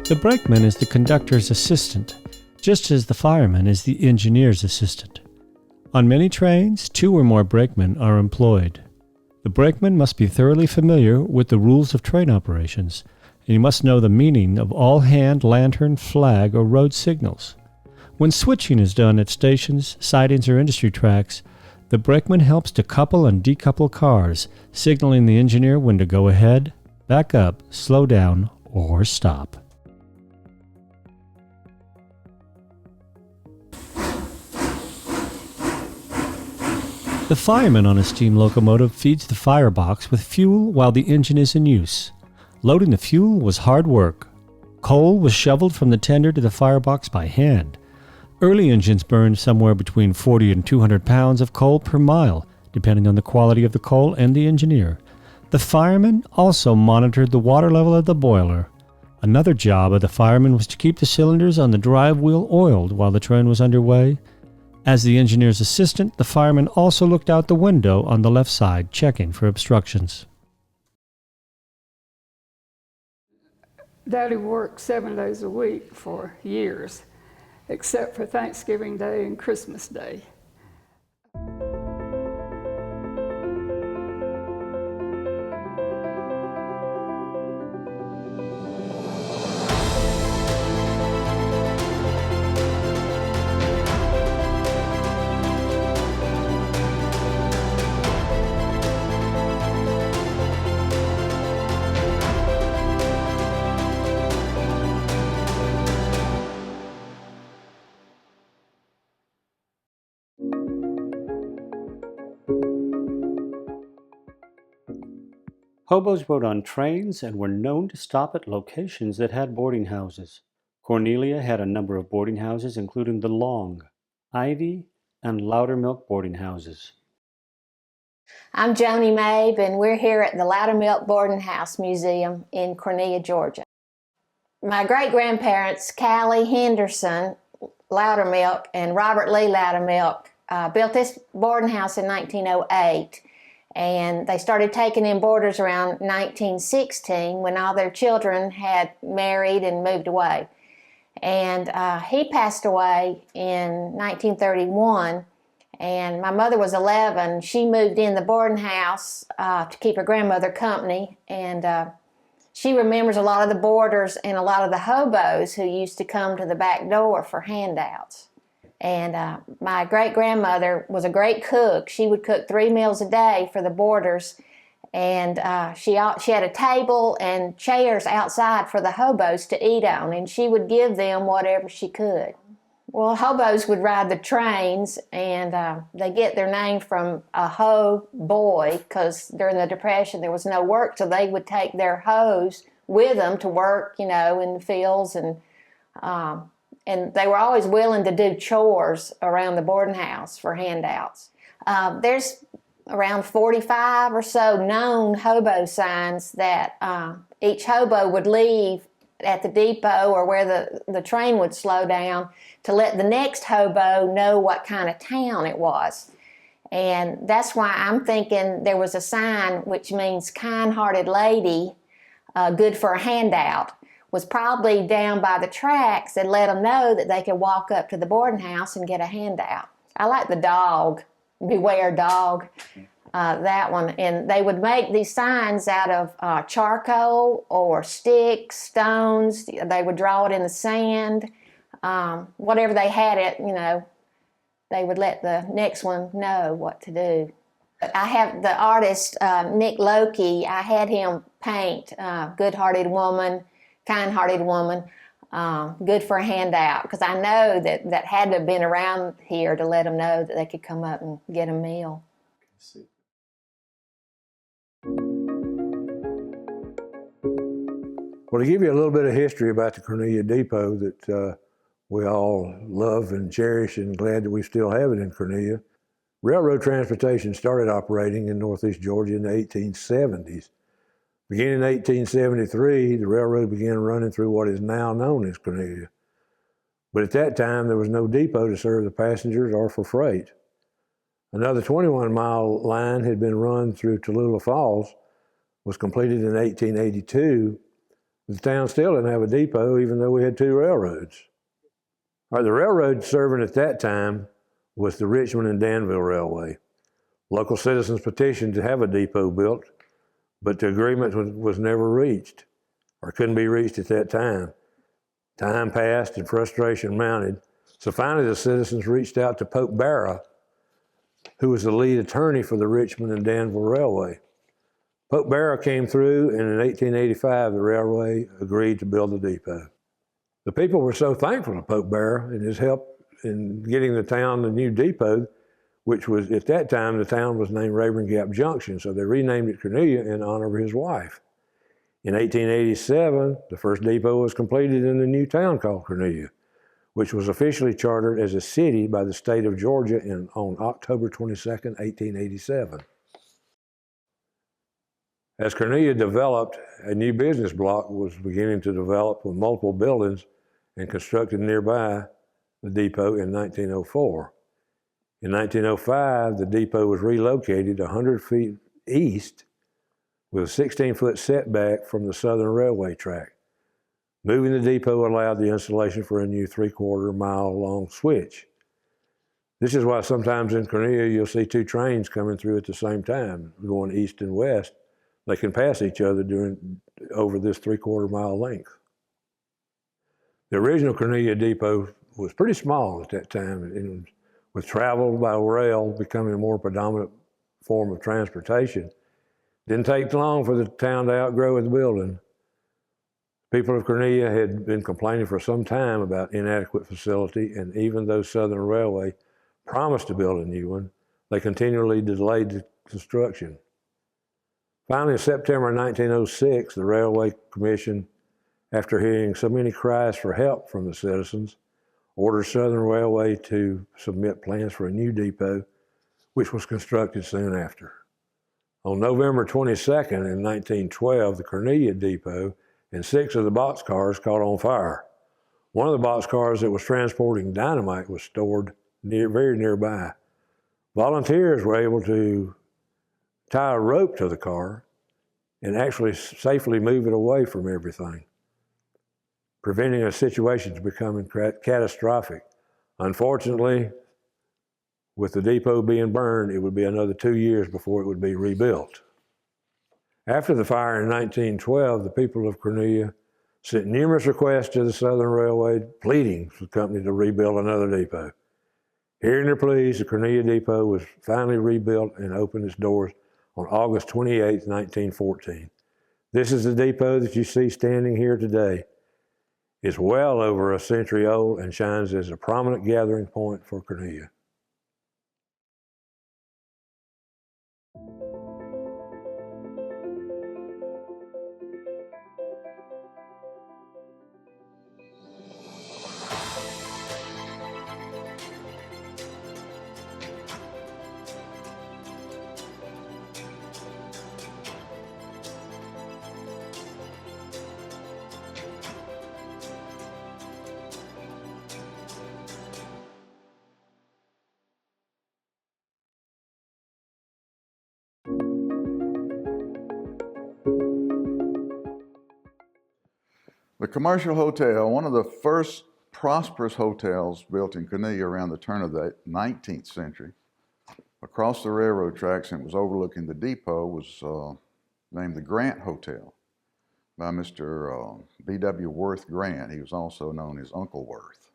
The brakeman is the conductor's assistant, just as the fireman is the engineer's assistant. On many trains, 2 or more brakemen are employed. The brakeman must be thoroughly familiar with the rules of train operations, and he must know the meaning of all hand, lantern, flag, or road signals. When switching is done at stations, sidings, or industry tracks, the brakeman helps to couple and decouple cars, signaling the engineer when to go ahead, back up, slow down, or stop. The fireman on a steam locomotive feeds the firebox with fuel while the engine is in use. Loading the fuel was hard work. Coal was shoveled from the tender to the firebox by hand. Early engines burned somewhere between 40 and 200 pounds of coal per mile, depending on the quality of the coal and the engineer. The fireman also monitored the water level of the boiler. Another job of the fireman was to keep the cylinders on the drive wheel oiled while the train was underway. As the engineer's assistant, the fireman also looked out the window on the left side, checking for obstructions. Daddy worked 7 days a week for years, except for Thanksgiving Day and Christmas Day. Hobos rode on trains and were known to stop at locations that had boarding houses. Cornelia had a number of boarding houses, including the Long, Ivy, and Loudermilk boarding houses. I'm Joni Mabe, and we're here at the Loudermilk Boarding House Museum in Cornelia, Georgia. My great-grandparents, Callie Henderson Loudermilk and Robert Lee Loudermilk, built this boarding house in 1908. And they started taking in boarders around 1916 when all their children had married and moved away. And he passed away in 1931, and my mother was 11. She moved in the boarding house to keep her grandmother company, and she remembers a lot of the boarders and a lot of the hobos who used to come to the back door for handouts. And my great-grandmother was a great cook. She would cook 3 meals a day for the boarders. And she had a table and chairs outside for the hobos to eat on. And she would give them whatever she could. Well, hobos would ride the trains. And they get their name from a hoe boy, because during the Depression there was no work. So they would take their hoes with them to work, you know, in the fields. And they were always willing to do chores around the boarding house for handouts. There's around 45 or so known hobo signs that each hobo would leave at the depot or where the train would slow down to let the next hobo know what kind of town it was. And that's why I'm thinking there was a sign which means kind-hearted lady, good for a handout, was probably down by the tracks and let them know that they could walk up to the boarding house and get a handout. I like the dog, beware dog, that one. And they would make these signs out of charcoal or sticks, stones. They would draw it in the sand. Whatever they had it, you know, they would let the next one know what to do. I have the artist, Nick Loki, I had him paint good-hearted woman, kind-hearted woman, good for a handout, because I know that had to have been around here to let them know that they could come up and get a meal. Well, to give you a little bit of history about the Cornelia Depot that we all love and cherish and glad that we still have it in Cornelia, railroad transportation started operating in northeast Georgia in the 1870s. Beginning in 1873, the railroad began running through what is now known as Cornelia. But at that time, there was no depot to serve the passengers or for freight. Another 21-mile line had been run through Tallulah Falls, was completed in 1882. The town still didn't have a depot, even though we had 2 railroads. All right, the railroad serving at that time was the Richmond and Danville Railway. Local citizens petitioned to have a depot built, but the agreement was never reached, or couldn't be reached at that time. Time passed and frustration mounted, so finally the citizens reached out to Pope Barra, who was the lead attorney for the Richmond and Danville Railway. Pope Barra came through, and in 1885 the railway agreed to build the depot. The people were so thankful to Pope Barra and his help in getting the town the new depot, which was, at that time, the town was named Gap Junction, so they renamed it Cornelia in honor of his wife. In 1887, the first depot was completed in a new town called Cornelia, which was officially chartered as a city by the state of Georgia on October 22nd, 1887. As Cornelia developed, a new business block was beginning to develop with multiple buildings and constructed nearby the depot in 1904. In 1905, the depot was relocated 100 feet east with a 16-foot setback from the Southern Railway track. Moving the depot allowed the installation for a new 3/4 mile long switch. This is why sometimes in Cornelia you'll see two trains coming through at the same time, going east and west. They can pass each other over this 3/4 mile length. The original Cornelia Depot was pretty small at that time, and with travel by rail becoming a more predominant form of transportation, it didn't take long for the town to outgrow the building. People of Cornelia had been complaining for some time about inadequate facility, and even though Southern Railway promised to build a new one, they continually delayed the construction. Finally, in September 1906, the Railway Commission, after hearing so many cries for help from the citizens, ordered Southern Railway to submit plans for a new depot, which was constructed soon after. On November 22nd in 1912, the Cornelia Depot and 6 of the boxcars caught on fire. One of the boxcars that was transporting dynamite was stored very nearby. Volunteers were able to tie a rope to the car and actually safely move it away from everything, preventing a situation from becoming catastrophic. Unfortunately, with the depot being burned, it would be another 2 years before it would be rebuilt. After the fire in 1912, the people of Cornelia sent numerous requests to the Southern Railway pleading for the company to rebuild another depot. Hearing their pleas, the Cornelia Depot was finally rebuilt and opened its doors on August 28, 1914. This is the depot that you see standing here today. It's well over a century old and shines as a prominent gathering point for Cornelia. The Commercial Hotel, one of the first prosperous hotels built in Cornelia around the turn of the 19th century. Across the railroad tracks, and it was overlooking the depot, was named the Grant Hotel by Mr. B.W. Worth Grant. He was also known as Uncle Worth.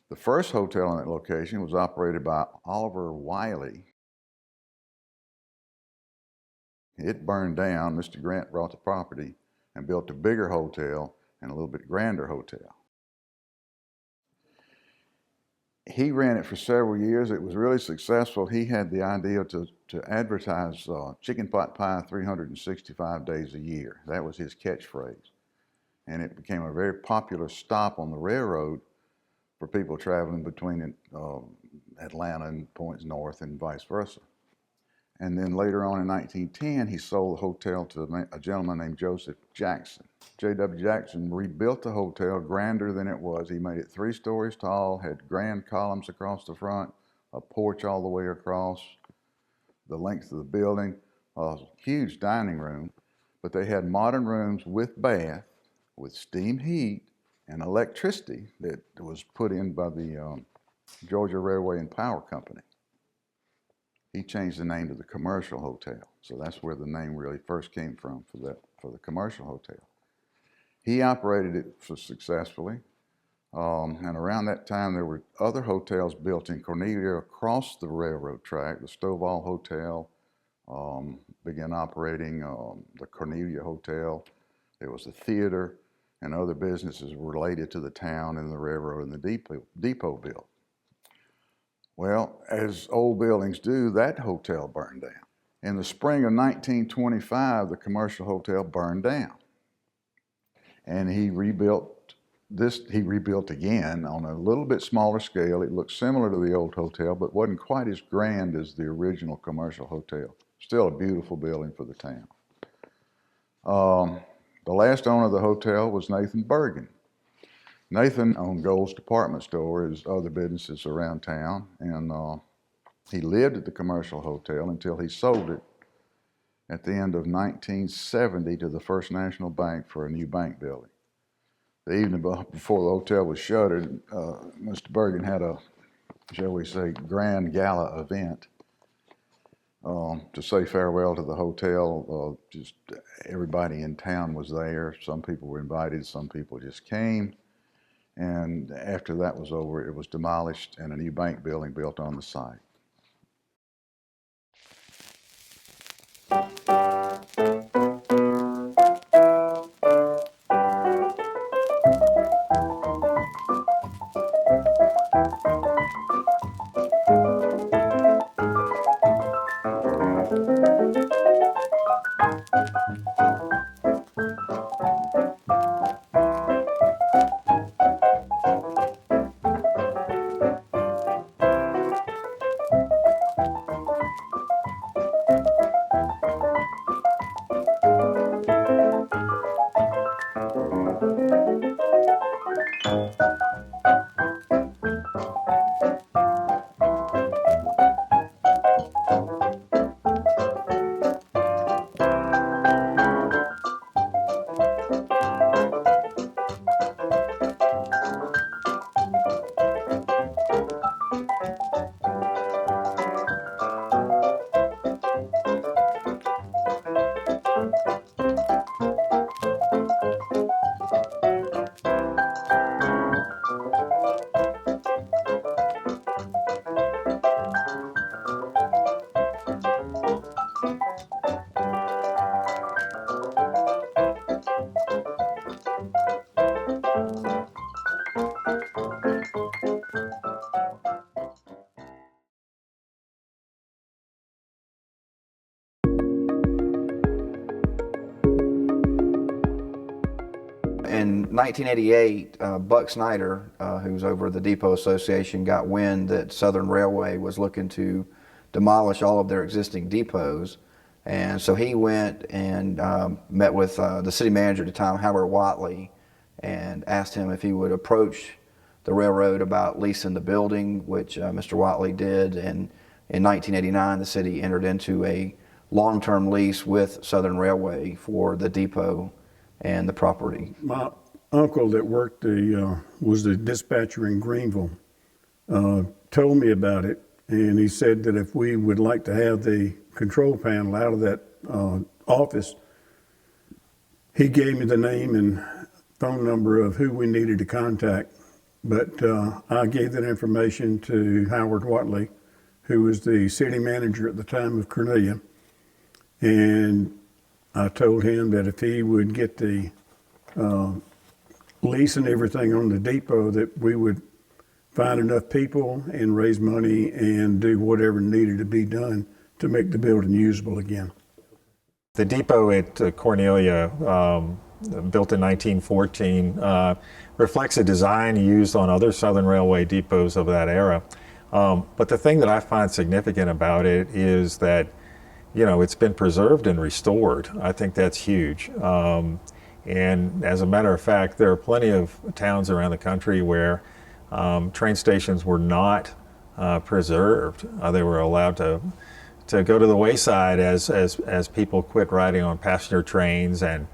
The first hotel in that location was operated by Oliver Wiley. It burned down. Mr. Grant bought the property and built a bigger hotel and a little bit grander hotel. He ran it for several years. It was really successful. He had the idea to advertise chicken pot pie 365 days a year. That was his catchphrase. And it became a very popular stop on the railroad for people traveling between Atlanta and points north and vice versa. And then later on in 1910, he sold the hotel to a gentleman named Joseph Jackson. J.W. Jackson rebuilt the hotel grander than it was. He made it 3 stories tall, had grand columns across the front, a porch all the way across the length of the building, a huge dining room, but they had modern rooms with bath, with steam heat, and electricity that was put in by the Georgia Railway and Power Company. He changed the name to the Commercial Hotel. So that's where the name really first came from for the Commercial Hotel. He operated it successfully. And around that time, there were other hotels built in Cornelia across the railroad track. The Stovall Hotel began operating, the Cornelia Hotel. There was a theater and other businesses related to the town and the railroad and the depot built. Well, as old buildings do, that hotel burned down. In the spring of 1925, the Commercial Hotel burned down. And he rebuilt again on a little bit smaller scale. It looked similar to the old hotel, but wasn't quite as grand as the original Commercial Hotel. Still a beautiful building for the town. The last owner of the hotel was Nathan Bergen. Nathan owned Gold's Department Store, his other businesses around town, and he lived at the commercial hotel until he sold it at the end of 1970 to the First National Bank for a new bank building. The evening before the hotel was shuttered, Mr. Bergen had a, shall we say, grand gala event to say farewell to the hotel. Just everybody in town was there. Some people were invited, some people just came. And after that was over, it was demolished and a new bank building built on the site. In 1988, Buck Snyder, who's over the Depot Association, got wind that Southern Railway was looking to demolish all of their existing depots. And so he went and met with the city manager at the time, Howard Watley, and asked him if he would approach the railroad about leasing the building, which Mr. Watley did. And in 1989, the city entered into a long-term lease with Southern Railway for the depot and the property. My uncle that worked was the dispatcher in Greenville, told me about it, and he said that if we would like to have the control panel out of that office, he gave me the name and phone number of who we needed to contact. But I gave that information to Howard Watley, who was the city manager at the time of Cornelia, and I told him that if he would get the lease and everything on the depot, that we would find enough people and raise money and do whatever needed to be done to make the building usable again. The depot at Cornelia, built in 1914, reflects a design used on other Southern Railway depots of that era. But the thing that I find significant about it is that, you know, it's been preserved and restored. I think that's huge. And as a matter of fact, there are plenty of towns around the country where train stations were not preserved. They were allowed to go to the wayside as people quit riding on passenger trains, and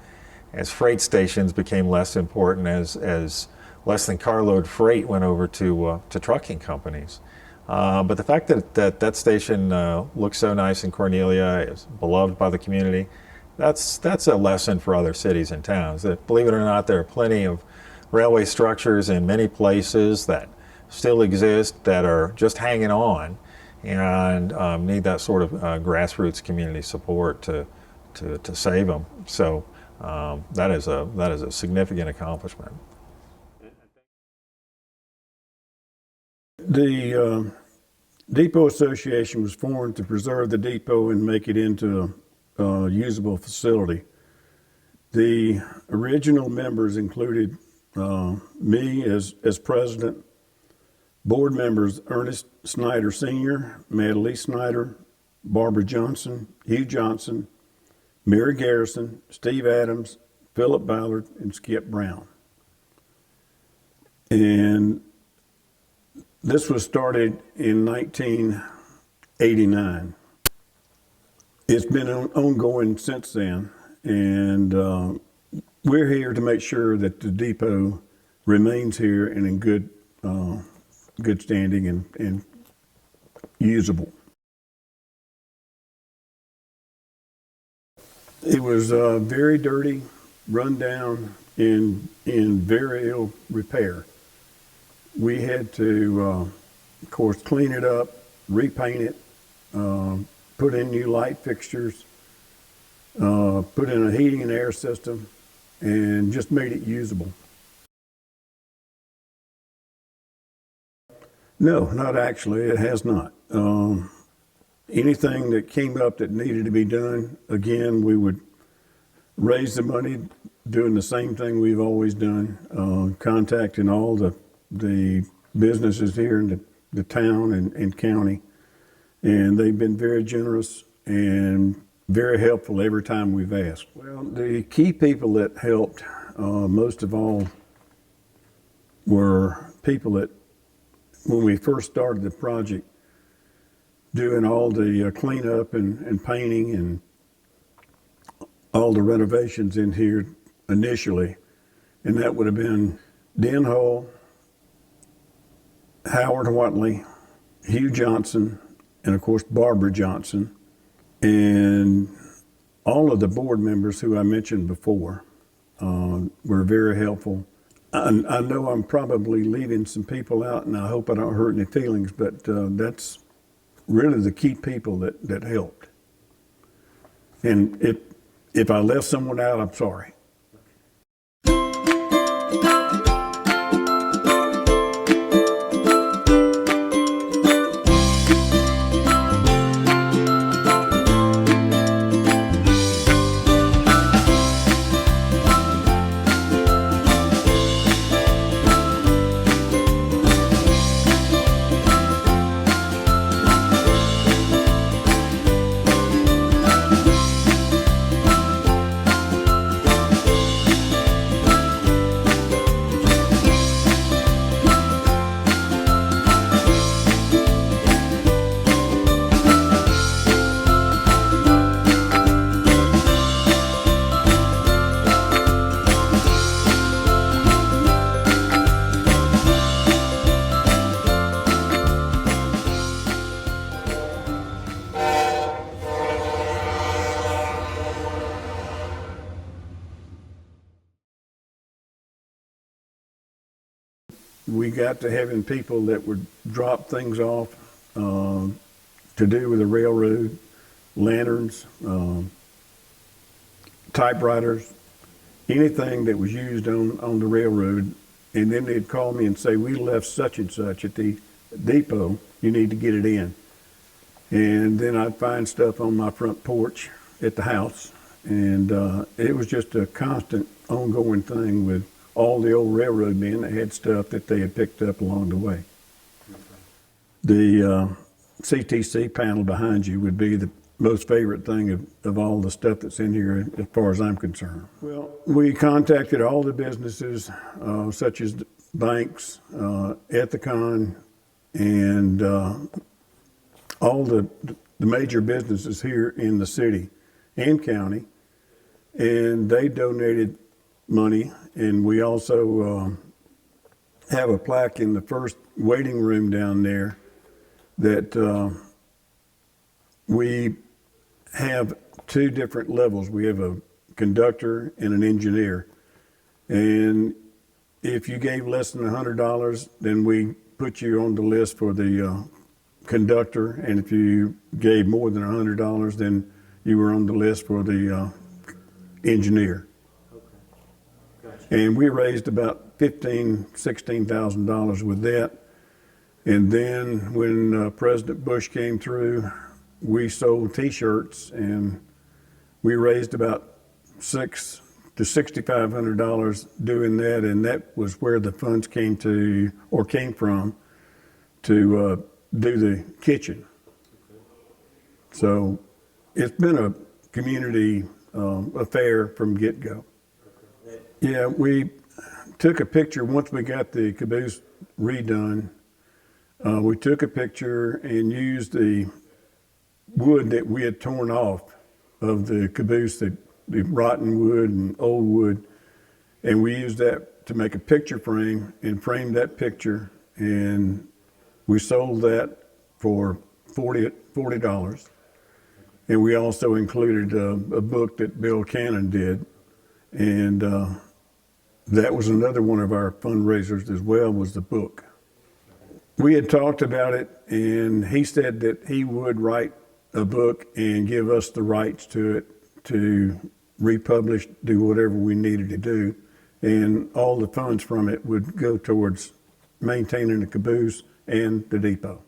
as freight stations became less important, as less than carload freight went over to trucking companies. But the fact that station looks so nice in Cornelia, is beloved by the community, that's a lesson for other cities and towns. That, believe it or not, there are plenty of railway structures in many places that still exist that are just hanging on and need that sort of grassroots community support to save them. So that is a significant accomplishment. The Depot Association was formed to preserve the depot and make it into a usable facility. The original members included me as president, board members Ernest Snyder Sr., Madeline Snyder, Barbara Johnson, Hugh Johnson, Mary Garrison, Steve Adams, Philip Ballard, and Skip Brown. And this was started in 1989. It's been ongoing since then, and we're here to make sure that the depot remains here and in good standing and usable. It was very dirty, run down, in very ill repair. We had to, of course, clean it up, repaint it, put in new light fixtures, put in a heating and air system, and just made it usable. No, not actually. It has not. Anything that came up that needed to be done, again, we would raise the money, doing the same thing we've always done, contacting all the businesses here in the town and county. And they've been very generous and very helpful every time we've asked. Well, the key people that helped most of all were people that, when we first started the project, doing all the cleanup and painting and all the renovations in here initially. And that would have been Den Hull, Howard Watley, Hugh Johnson, and of course Barbara Johnson, and all of the board members who I mentioned before were very helpful. I know I'm probably leaving some people out, and I hope I don't hurt any feelings, but that's really the key people that helped. And if I left someone out, I'm sorry. We got to having people that would drop things off to do with the railroad, lanterns, typewriters, anything that was used on the railroad. And then they'd call me and say, we left such and such at the depot, you need to get it in. And then I'd find stuff on my front porch at the house. And it was just a constant ongoing thing with all the old railroad men that had stuff that they had picked up along the way. The CTC panel behind you would be the most favorite thing of all the stuff that's in here as far as I'm concerned. Well, we contacted all the businesses such as banks, Ethicon, and all the major businesses here in the city and county, and they donated money. And we also have a plaque in the first waiting room down there that we have two different levels. We have a conductor and an engineer. And if you gave less than $100, then we put you on the list for the conductor. And if you gave more than $100, then you were on the list for the engineer. And we raised about $16,000 with that. And then when President Bush came through, we sold T-shirts, and we raised about $600 to $6,500 doing that. And that was where the funds came from to do the kitchen. So it's been a community affair from get-go. Yeah, we took a picture once we got the caboose redone. We took a picture and used the wood that we had torn off of the caboose, the rotten wood and old wood, and we used that to make a picture frame and framed that picture, and we sold that for $40. And we also included a book that Bill Cannon did, and that was another one of our fundraisers as well, was the book. We had talked about it, and he said that he would write a book and give us the rights to it, to republish, do whatever we needed to do, and all the funds from it would go towards maintaining the caboose and the depot.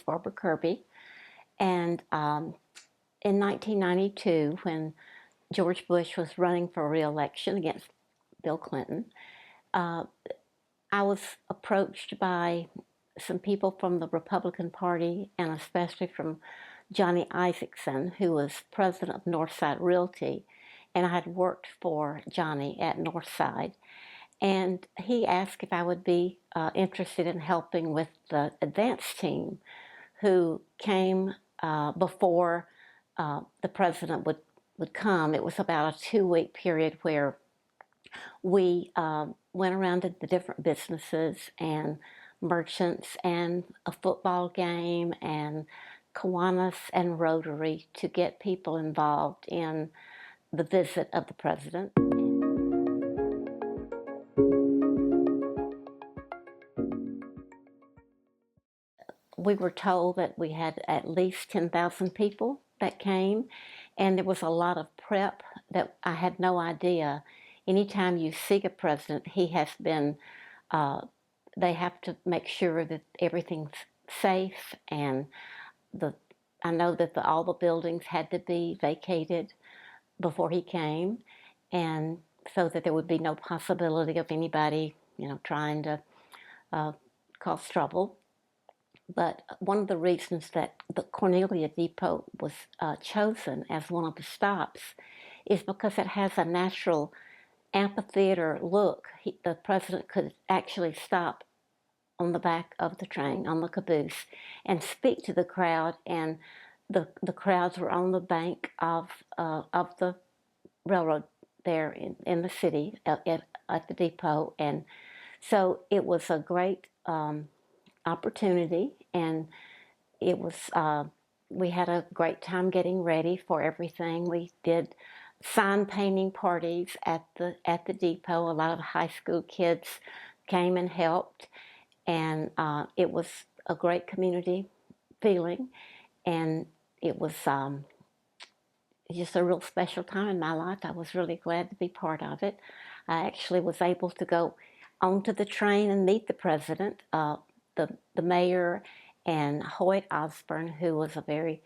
Barbara Kirby, and in 1992, when George Bush was running for re-election against Bill Clinton, I was approached by some people from the Republican Party, and especially from Johnny Isaacson, who was president of Northside Realty, and I had worked for Johnny at Northside. And he asked if I would be interested in helping with the advance team, who came before the president would come. It was about a 2-week period where we went around to the different businesses and merchants and a football game and Kiwanis and Rotary to get people involved in the visit of the president. We were told that we had at least 10,000 people that came, and there was a lot of prep that I had no idea. Anytime you see a president, he has been, they have to make sure that everything's safe, and I know that all the buildings had to be vacated before he came, and so that there would be no possibility of anybody, trying to cause trouble. But one of the reasons that the Cornelia Depot was chosen as one of the stops is because it has a natural amphitheater look. The president could actually stop on the back of the train, on the caboose, and speak to the crowd. And the crowds were on the bank of the railroad there in the city at the depot. And so it was a great opportunity, and it was we had a great time getting ready for everything. We did sign painting parties at the depot. A lot of high school kids came and helped, and it was a great community feeling, and it was just a real special time in my life. I was really glad to be part of it. I actually was able to go onto the train and meet the president, the mayor, and Hoyt Osborne, who was a very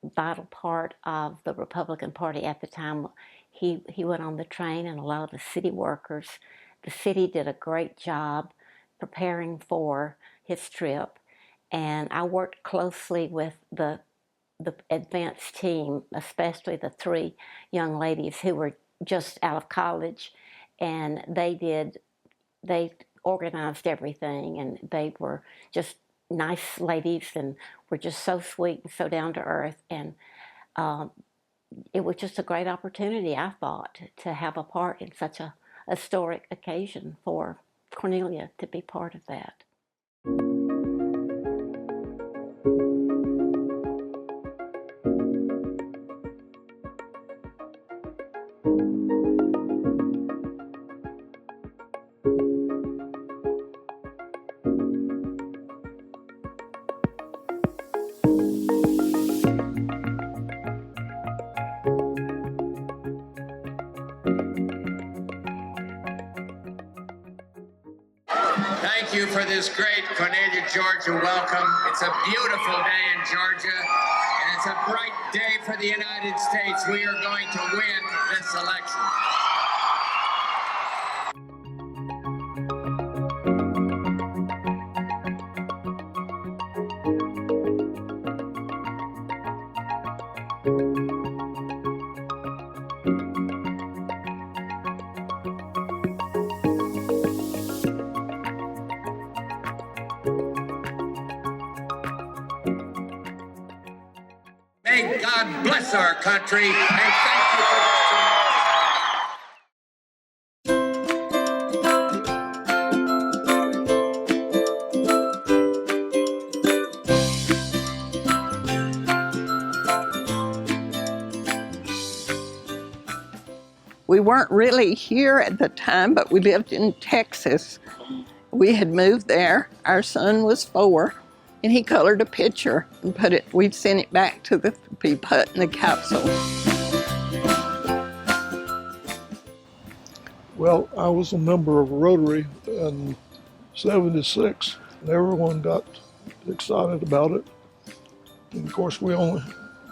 vital part of the Republican Party at the time. He went on the train, and a lot of the city workers. The city did a great job preparing for his trip, and I worked closely with the advance team, especially the three young ladies who were just out of college, and they organized everything, and they were just nice ladies and were just so sweet and so down to earth. And it was just a great opportunity, I thought, to have a part in such a historic occasion for Cornelia to be part of that. Thank you for this great Cornelia, Georgia welcome. It's a beautiful day in Georgia, and it's a bright day for the United States. We are going to win this election. May God bless our country, and thank you for We weren't really here at the time, but we lived in Texas. We had moved there. Our son was 4, and he colored a picture and put it, we'd sent it back to be put in the capsule. Well, I was a member of Rotary in '76, and everyone got excited about it. And of course, we only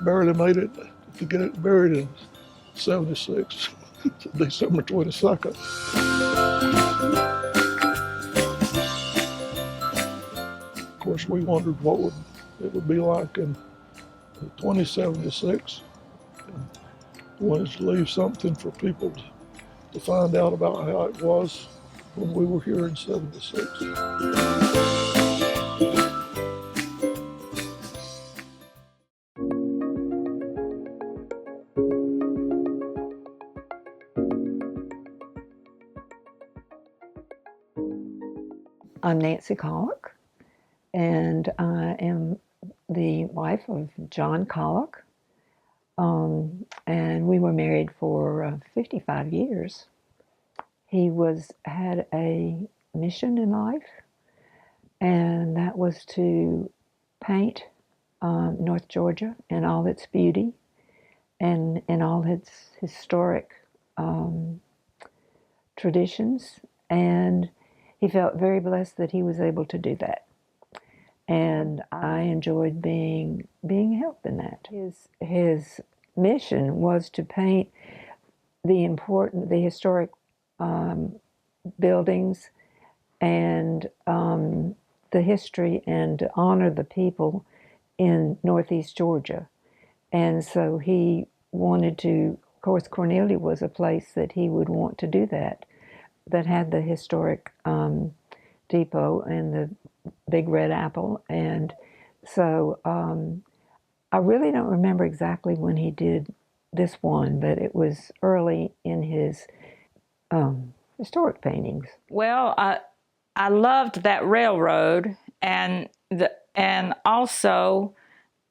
barely made it to get it buried in '76, December 22nd. Of course, we wondered what it would be like in 2076. And wanted to leave something for people to find out about how it was when we were here in '76. I'm Nancy Collock, and I am the wife of John Collock, and we were married for 55 years. He had a mission in life, and that was to paint North Georgia in all its beauty and in all its historic traditions, and he felt very blessed that he was able to do that. And I enjoyed being helped in that. His mission was to paint the historic buildings and the history, and to honor the people in Northeast Georgia. And so he wanted to, of course, Cornelia was a place that he would want to do that had the historic Depot and the Big Red Apple. And so I really don't remember exactly when he did this one, but it was early in his historic paintings. Well, I loved that railroad, and also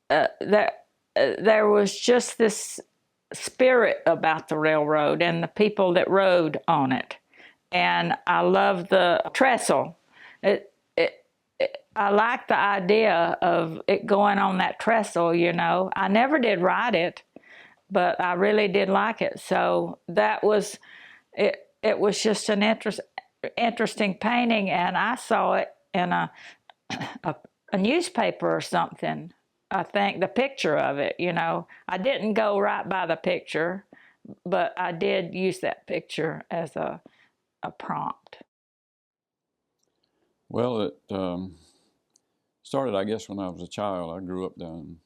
there was just this spirit about the railroad and the people that rode on it. And I love the trestle. I like the idea of it going on that trestle, you know. I never did ride it, but I really did like it. So that was, it was just an interesting painting, and I saw it in a newspaper or something. I think the picture of it, you know. I didn't go right by the picture, but I did use that picture as a prompt. Well, it started, I guess, when I was a child. I grew up down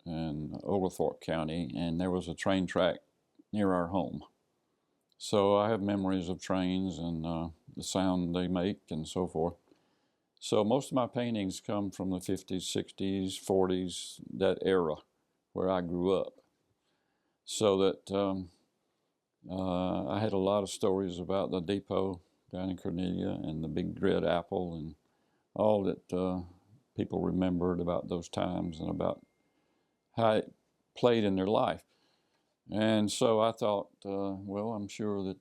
in Oglethorpe County, and there was a train track near our home. So I have memories of trains and the sound they make and so forth. So most of my paintings come from the 50s, 60s, 40s, that era where I grew up. So that I had a lot of stories about the depot down in Cornelia and the Big Red Apple and all that people remembered about those times and about how it played in their life. And so I thought, well, I'm sure that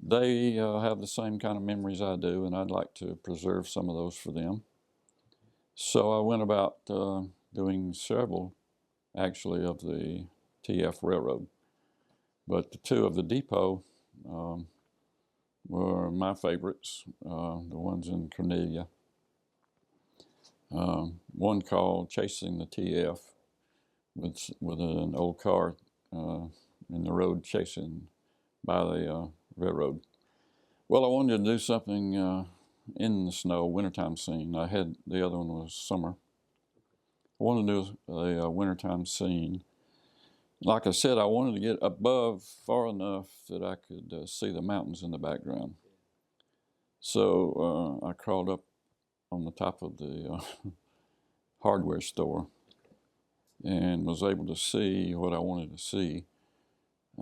they have the same kind of memories I do, and I'd like to preserve some of those for them. So I went about doing several, actually, of the TF Railroad. But the two of the depot were my favorites, the ones in Cornelia. One called Chasing the TF, with an old car in the road chasing by the railroad. Well, I wanted to do something in the snow, wintertime scene. I had, the other one was summer. I wanted to do a wintertime scene. Like I said, I wanted to get above far enough that I could see the mountains in the background. So I crawled up on the top of the hardware store and was able to see what I wanted to see.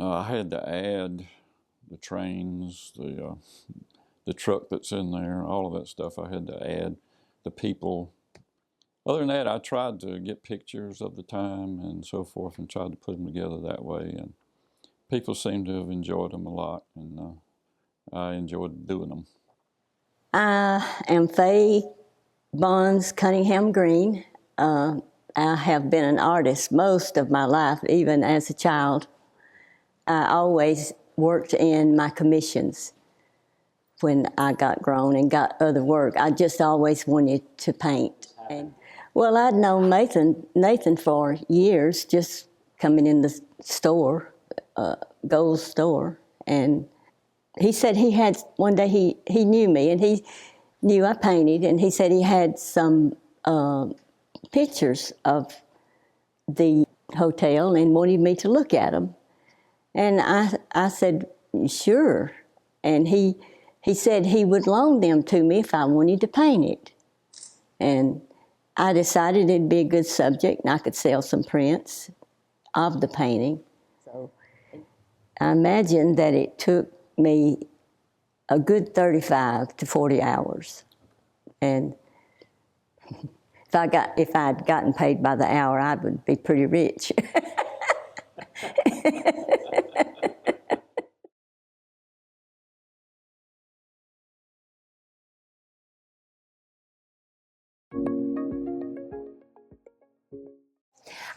I had to add the trains, the truck that's in there, all of that stuff I had to add, the people. Other than that, I tried to get pictures of the time and so forth and tried to put them together that way. And people seem to have enjoyed them a lot, and I enjoyed doing them. I am Faye Bonds Cunningham Green. I have been an artist most of my life, even as a child. I always worked in my commissions when I got grown and got other work. I just always wanted to paint. And, well, I'd known Nathan for years, just coming in the store, Gold's store, and he said he had, one day he knew me, and he knew I painted, and he said he had some pictures of the hotel and wanted me to look at them. And I said, sure. And he said he would loan them to me if I wanted to paint it. And I decided it'd be a good subject and I could sell some prints of the painting. So I imagine that it took me a good 35 to 40 hours. And if I'd gotten paid by the hour, I would be pretty rich.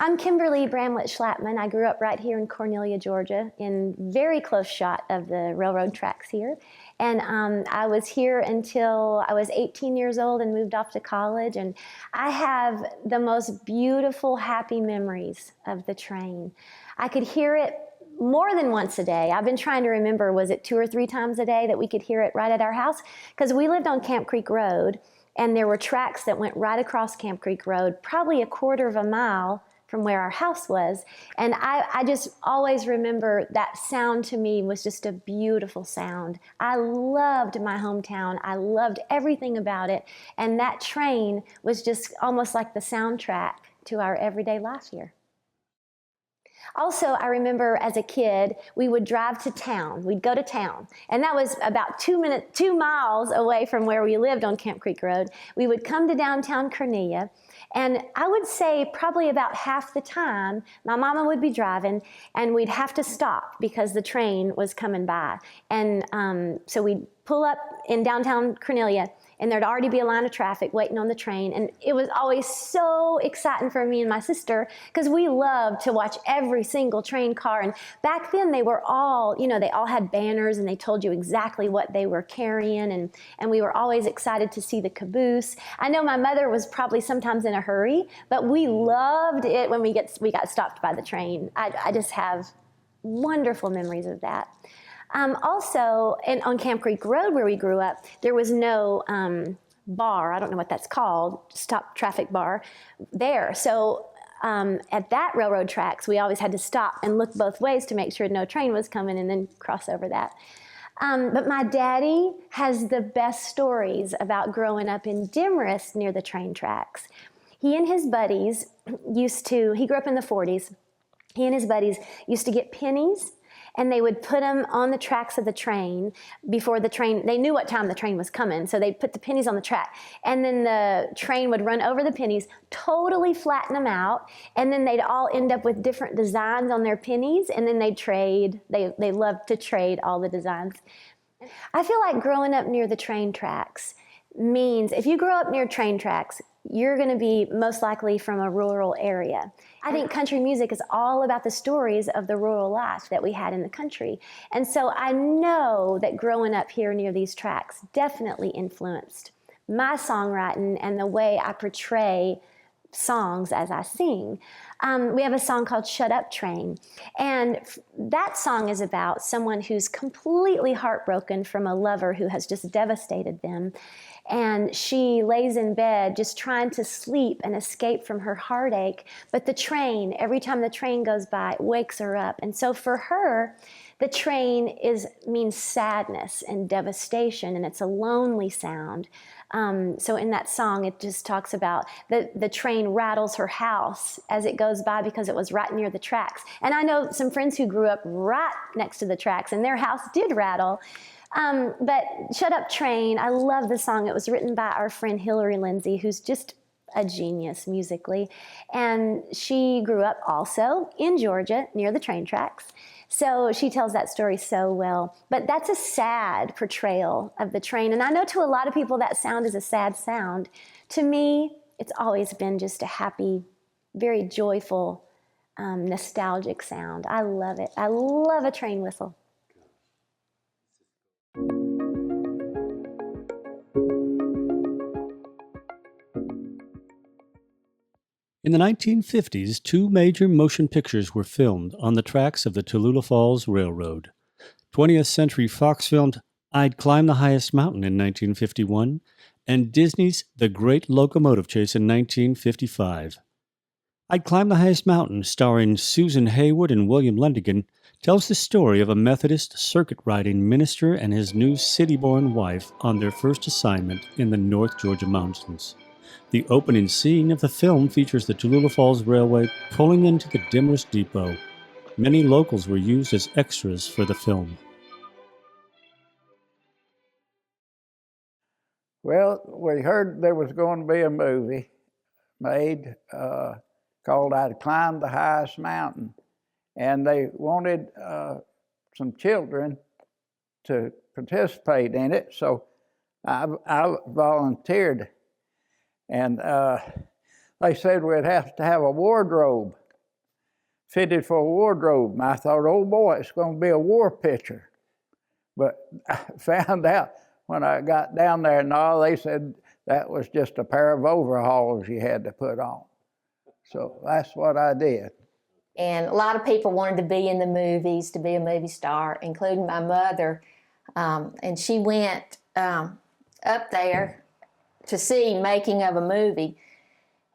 I'm Kimberly Bramlett Schlappman. I grew up right here in Cornelia, Georgia, in very close shot of the railroad tracks here. And I was here until I was 18 years old and moved off to college. And I have the most beautiful, happy memories of the train. I could hear it more than once a day. I've been trying to remember, was it 2 or 3 times a day that we could hear it right at our house? Because we lived on Camp Creek Road, and there were tracks that went right across Camp Creek Road, probably a quarter of a mile from where our house was. And I just always remember that sound to me was just a beautiful sound. I loved my hometown. I loved everything about it. And that train was just almost like the soundtrack to our everyday life here. Also, I remember as a kid, we would drive to town. We'd go to town. And that was about 2 miles away from where we lived on Camp Creek Road. We would come to downtown Cornelia. And I would say probably about half the time, my mama would be driving and we'd have to stop because the train was coming by. And so we'd pull up in downtown Cornelia and there'd already be a line of traffic waiting on the train. And it was always so exciting for me and my sister because we loved to watch every single train car. And back then they were all, you know, they all had banners and they told you exactly what they were carrying. And we were always excited to see the caboose. I know my mother was probably sometimes in a hurry, but we loved it when we got stopped by the train. I just have wonderful memories of that. Also, on Camp Creek Road where we grew up, there was no bar, I don't know what that's called, stop traffic bar there. So at that railroad tracks, we always had to stop and look both ways to make sure no train was coming and then cross over that. But my daddy has the best stories about growing up in Demarest near the train tracks. He and his buddies he grew up in the 40s, he and his buddies used to get pennies and they would put them on the tracks of the train before the train, they knew what time the train was coming, so they'd put the pennies on the track, and then the train would run over the pennies, totally flatten them out, and then they'd all end up with different designs on their pennies, and then they'd trade, they loved to trade all the designs. I feel like growing up near the train tracks means, if you grow up near train tracks, you're going to be most likely from a rural area. I think country music is all about the stories of the rural life that we had in the country. And so I know that growing up here near these tracks definitely influenced my songwriting and the way I portray songs as I sing. We have a song called Shut Up Train, and that song is about someone who's completely heartbroken from a lover who has just devastated them, and she lays in bed just trying to sleep and escape from her heartache, but the train, every time the train goes by, it wakes her up. And so for her, the train means sadness and devastation, and it's a lonely sound. So in that song, it just talks about the train rattles her house as it goes by because it was right near the tracks. And I know some friends who grew up right next to the tracks, and their house did rattle. But Shut Up Train, I love the song. It was written by our friend Hillary Lindsay, who's just a genius musically. And she grew up also in Georgia near the train tracks. So she tells that story so well. But that's a sad portrayal of the train. And I know to a lot of people that sound is a sad sound. To me, it's always been just a happy, very joyful, nostalgic sound. I love it. I love a train whistle. In the 1950s, 2 major motion pictures were filmed on the tracks of the Tallulah Falls Railroad. 20th Century Fox filmed I'd Climb the Highest Mountain in 1951, and Disney's The Great Locomotive Chase in 1955. I'd Climb the Highest Mountain, starring Susan Hayward and William Lundigan, tells the story of a Methodist circuit-riding minister and his new city-born wife on their first assignment in the North Georgia mountains. The opening scene of the film features the Tallulah Falls Railway pulling into the Demarest Depot. Many locals were used as extras for the film. Well, we heard there was going to be a movie made called I'd Climb the Highest Mountain. And they wanted some children to participate in it, so I volunteered. And they said we'd have to have a wardrobe, fitted for a wardrobe. And I thought, oh boy, it's going to be a war picture. But I found out when I got down there, no, they said that was just a pair of overalls you had to put on. So that's what I did. And a lot of people wanted to be in the movies, to be a movie star, including my mother. And she went up there to see making of a movie.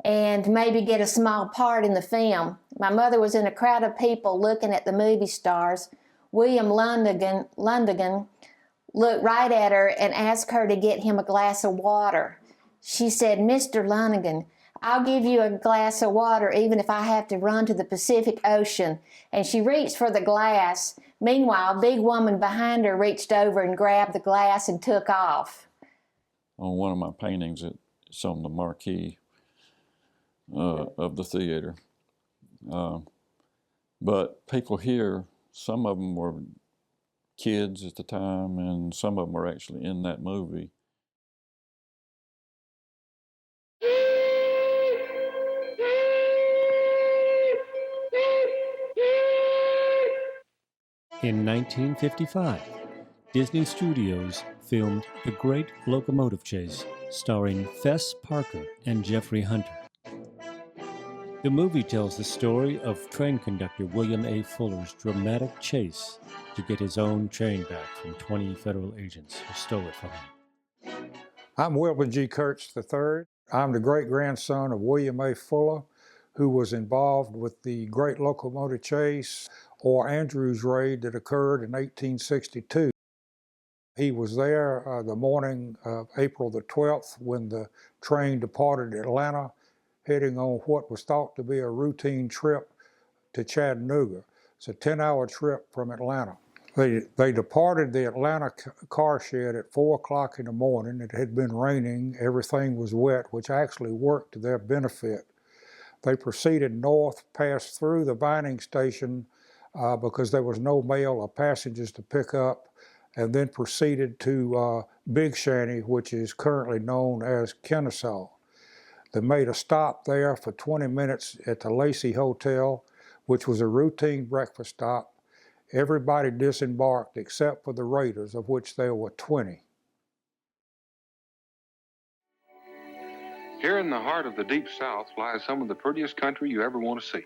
and maybe get a small part in the film. My mother was in a crowd of people looking at the movie stars. William Lundigan looked right at her and asked her to get him a glass of water. She said, "Mr. Lundigan, I'll give you a glass of water even if I have to run to the Pacific Ocean." And she reached for the glass. Meanwhile, a big woman behind her reached over and grabbed the glass and took off. On one of my paintings, it's on the marquee of the theater. But people here, some of them were kids at the time, and some of them were actually in that movie. In 1955, Disney Studios filmed The Great Locomotive Chase, starring Fess Parker and Jeffrey Hunter. The movie tells the story of train conductor William A. Fuller's dramatic chase to get his own train back from 20 federal agents who stole it from him. I'm Wilbur G. Kurtz III. I'm the great-grandson of William A. Fuller, who was involved with the Great Locomotive Chase, or Andrews Raid, that occurred in 1862. He was there the morning of April the 12th when the train departed Atlanta, heading on what was thought to be a routine trip to Chattanooga. It's a 10-hour trip from Atlanta. They departed the Atlanta car shed at 4 o'clock in the morning. It had been raining, everything was wet, which actually worked to their benefit. They proceeded north, passed through the binding station because there was no mail or passengers to pick up, and then proceeded to Big Shanty, which is currently known as Kennesaw. They made a stop there for 20 minutes at the Lacey Hotel, which was a routine breakfast stop. Everybody disembarked except for the raiders, of which there were 20. Here in the heart of the Deep South lies some of the prettiest country you ever want to see.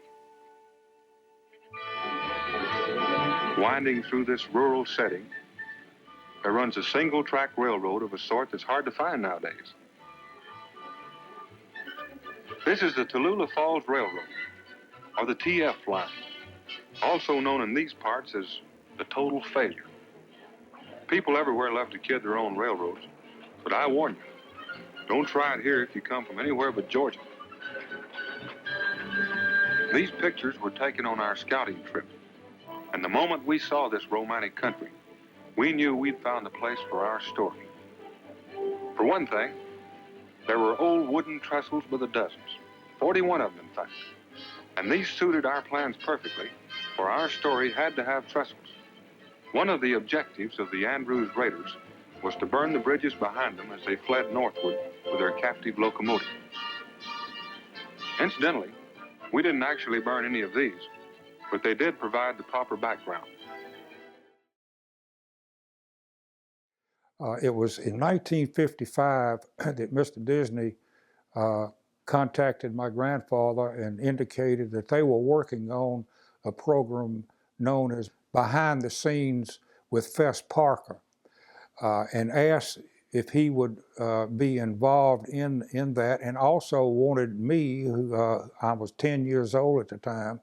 Winding through this rural setting, there runs a single-track railroad of a sort that's hard to find nowadays. This is the Tallulah Falls Railroad, or the TF line, also known in these parts as the total failure. People everywhere love to kid their own railroads, but I warn you, don't try it here if you come from anywhere but Georgia. These pictures were taken on our scouting trip, and the moment we saw this romantic country, we knew we'd found the place for our story. For one thing, there were old wooden trestles by the dozens, 41 of them in fact. And these suited our plans perfectly, for our story had to have trestles. One of the objectives of the Andrews Raiders was to burn the bridges behind them as they fled northward with their captive locomotive. Incidentally, we didn't actually burn any of these, but they did provide the proper background. It was in 1955 that Mr. Disney contacted my grandfather and indicated that they were working on a program known as Behind the Scenes with Fess Parker, and asked if he would be involved in that, and also wanted me, who I was 10 years old at the time,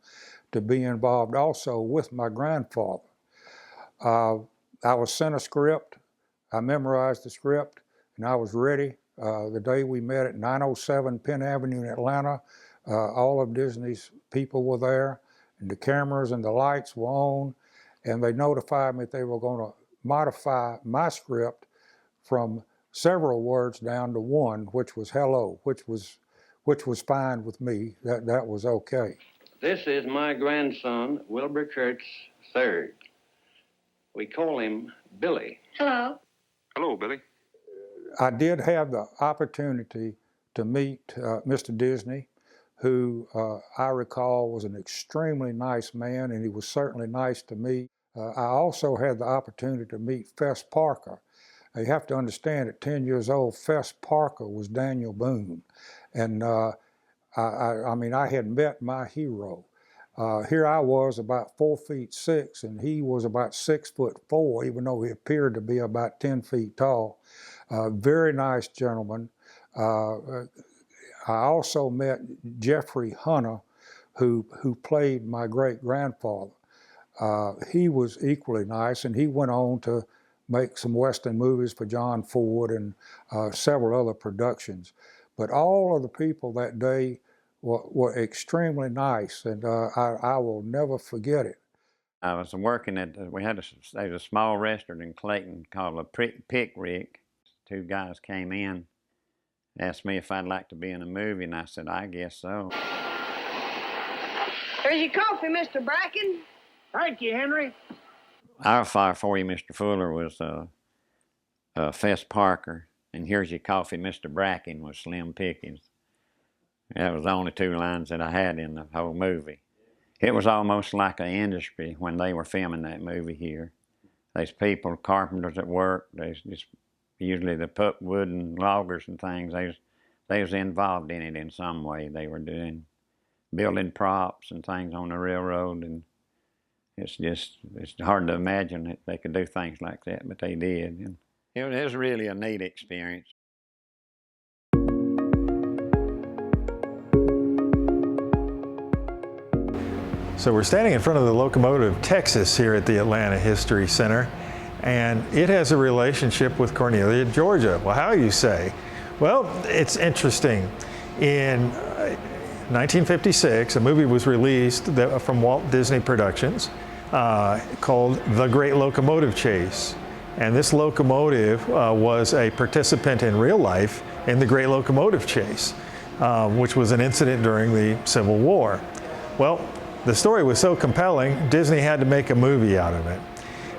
to be involved also with my grandfather. I was sent a script. I memorized the script, and I was ready. The day we met at 907 Penn Avenue in Atlanta, all of Disney's people were there, and the cameras and the lights were on, and they notified me that they were going to modify my script from several words down to one, which was hello, which was fine with me. That was okay. This is my grandson, Wilbur Kurtz III. We call him Billy. Hello. Hello, Billy. I did have the opportunity to meet Mr. Disney, who I recall was an extremely nice man, and he was certainly nice to me. I also had the opportunity to meet Fess Parker. You have to understand, at 10 years old, Fess Parker was Daniel Boone. And I mean, I had met my hero. Here I was about 4'6", and he was about 6'4", even though he appeared to be about 10 feet tall. Very nice gentleman. I also met Jeffrey Hunter, who played my great-grandfather. He was equally nice, and he went on to make some Western movies for John Ford and several other productions. But all of the people that day were extremely nice, and I will never forget it. I was working at, there was a small restaurant in Clayton called a Pick Rick. Two guys came in, asked me if I'd like to be in a movie, and I said, I guess so. Here's your coffee, Mr. Bracken. Thank you, Henry. Our fire for you, Mr. Fuller, was Fess Parker, and here's your coffee, Mr. Bracken, was Slim Pickens. That was the only two lines that I had in the whole movie. It was almost like an industry when they were filming that movie here. There's people, carpenters at work, there's just usually the put wood and loggers and things, they was involved in it in some way. They were building props and things on the railroad, and it's hard to imagine that they could do things like that, but they did. And it was really a neat experience. So we're standing in front of the Locomotive Texas here at the Atlanta History Center, and it has a relationship with Cornelia, Georgia. Well, how you say? Well, it's interesting. In 1956, a movie was released from Walt Disney Productions called The Great Locomotive Chase. And this locomotive was a participant in real life in the Great Locomotive Chase, which was an incident during the Civil War. Well, the story was so compelling, Disney had to make a movie out of it.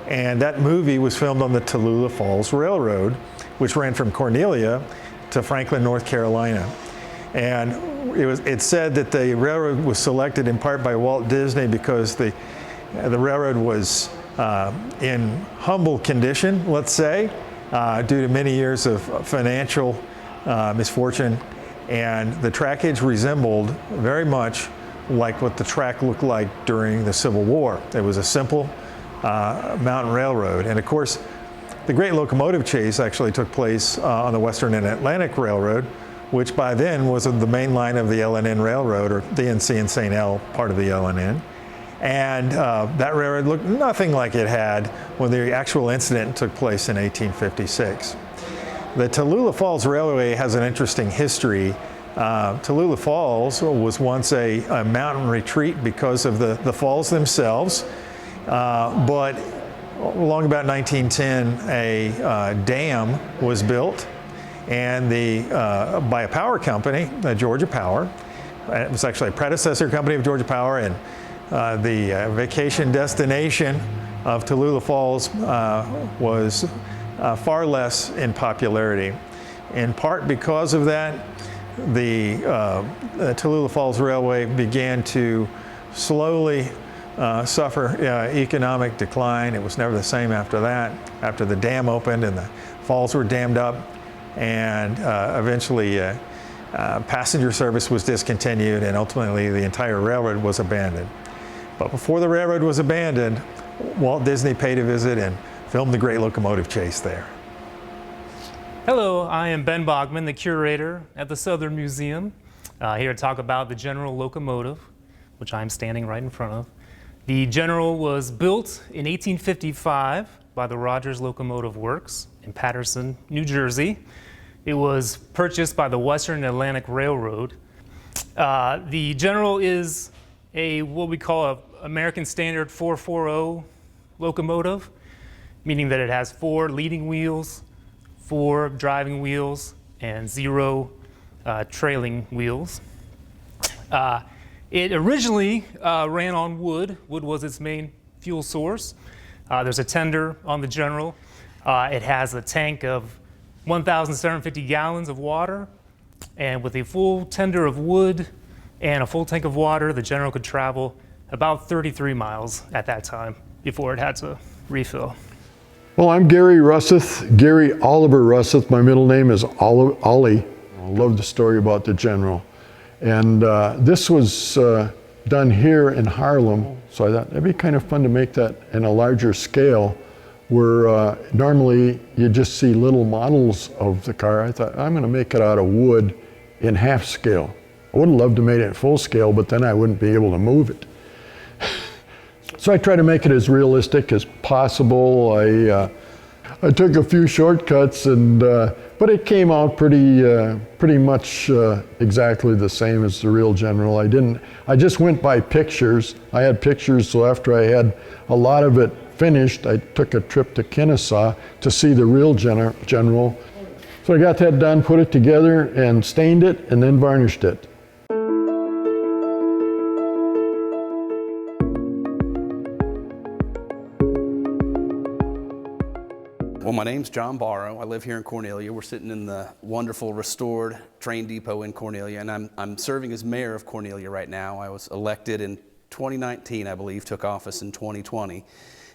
And that movie was filmed on the Tallulah Falls Railroad, which ran from Cornelia to Franklin, North Carolina. And it said that the railroad was selected in part by Walt Disney because the railroad was in humble condition, let's say, due to many years of financial misfortune. And the trackage resembled very much like what the track looked like during the Civil War. It was a simple mountain railroad. And of course, the Great Locomotive Chase actually took place on the Western and Atlantic Railroad, which by then was the main line of the L&N Railroad, or the NC and St. L part of the L&N. And that railroad looked nothing like it had when the actual incident took place in 1856. The Tallulah Falls Railway has an interesting history. Tallulah Falls was once a mountain retreat because of the falls themselves, but along about 1910, a dam was built, and by a power company, Georgia Power. It was actually a predecessor company of Georgia Power, and the vacation destination of Tallulah Falls was far less in popularity. In part because of that, the Tallulah Falls Railway began to slowly suffer economic decline. It was never the same after that, after the dam opened and the falls were dammed up, and eventually passenger service was discontinued, and ultimately the entire railroad was abandoned. But before the railroad was abandoned, Walt Disney paid a visit and filmed the Great Locomotive Chase there. Hello, I am Ben Bogman, the curator at the Southern Museum, here to talk about the General Locomotive, which I'm standing right in front of. The General was built in 1855 by the Rogers Locomotive Works in Paterson, New Jersey. It was purchased by the Western Atlantic Railroad. The General is what we call an American Standard 440 locomotive, meaning that it has 4 leading wheels, 4 driving wheels, and 0 trailing wheels. It originally ran on wood. Wood was its main fuel source. There's a tender on the General. It has a tank of 1,750 gallons of water, and with a full tender of wood and a full tank of water, the General could travel about 33 miles at that time before it had to refill. Well, I'm Gary Russeth, Gary Oliver Russeth. My middle name is Ollie. I love the story about the General. And this was done here in Harlem, so I thought it'd be kind of fun to make that in a larger scale, where normally you just see little models of the car. I thought, I'm going to make it out of wood in half scale. I would have loved to made it full scale, but then I wouldn't be able to move it. So I try to make it as realistic as possible. I took a few shortcuts, but it came out pretty much exactly the same as the real General. I just went by pictures. I had pictures, so after I had a lot of it finished, I took a trip to Kennesaw to see the real General. So I got that done, put it together, and stained it, and then varnished it. Well, my name's John Barrow. I live here in Cornelia. We're sitting in the wonderful restored train depot in Cornelia, and I'm serving as mayor of Cornelia right now. I was elected in 2019, I believe, took office in 2020.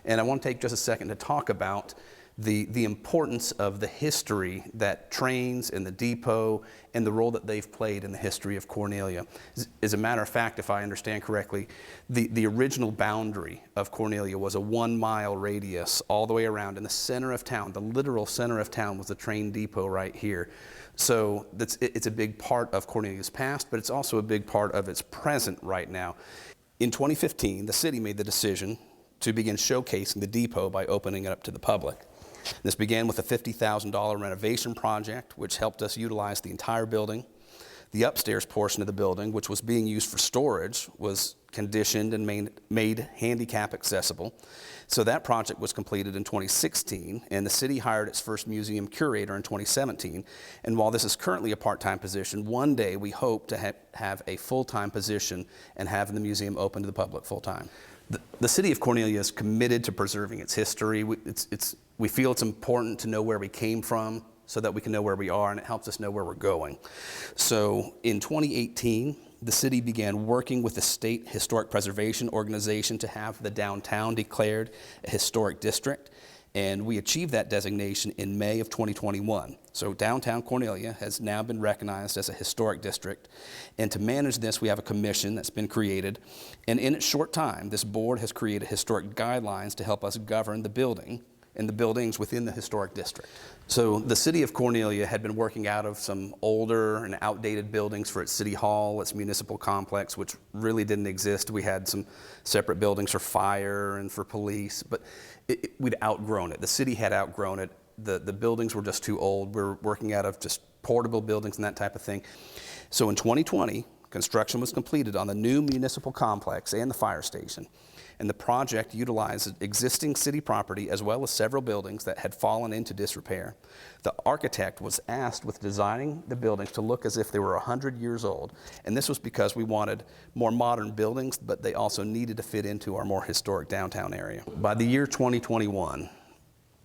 And I want to take just a second to talk about the importance of the history that trains and the depot and the role that they've played in the history of Cornelia. As a matter of fact, if I understand correctly, the original boundary of Cornelia was a 1-mile radius all the way around. In the center of town, the literal center of town, was the train depot right here. So it's a big part of Cornelia's past, but it's also a big part of its present right now. In 2015, the city made the decision to begin showcasing the depot by opening it up to the public. This began with a $50,000 renovation project, which helped us utilize the entire building. The upstairs portion of the building, which was being used for storage, was conditioned and made handicap accessible. So that project was completed in 2016, and the city hired its first museum curator in 2017. And while this is currently a part-time position, one day we hope to have a full-time position and have the museum open to the public full-time. The city of Cornelia is committed to preserving its history. We feel it's important to know where we came from so that we can know where we are, and it helps us know where we're going. So in 2018, the city began working with the State Historic Preservation Organization to have the downtown declared a historic district, and we achieved that designation in May of 2021. So downtown Cornelia has now been recognized as a historic district, and to manage this, we have a commission that's been created, and in its short time, this board has created historic guidelines to help us govern the building and the buildings within the historic district. So the city of Cornelia had been working out of some older and outdated buildings for its city hall, its municipal complex, which really didn't exist. We had some separate buildings for fire and for police, but we'd outgrown it. The city had outgrown it. The buildings were just too old. We were working out of just portable buildings and that type of thing. So in 2020, construction was completed on the new municipal complex and the fire station. And the project utilized existing city property as well as several buildings that had fallen into disrepair. The architect was tasked with designing the buildings to look as if they were 100 years old. And this was because we wanted more modern buildings, but they also needed to fit into our more historic downtown area. By the year 2021,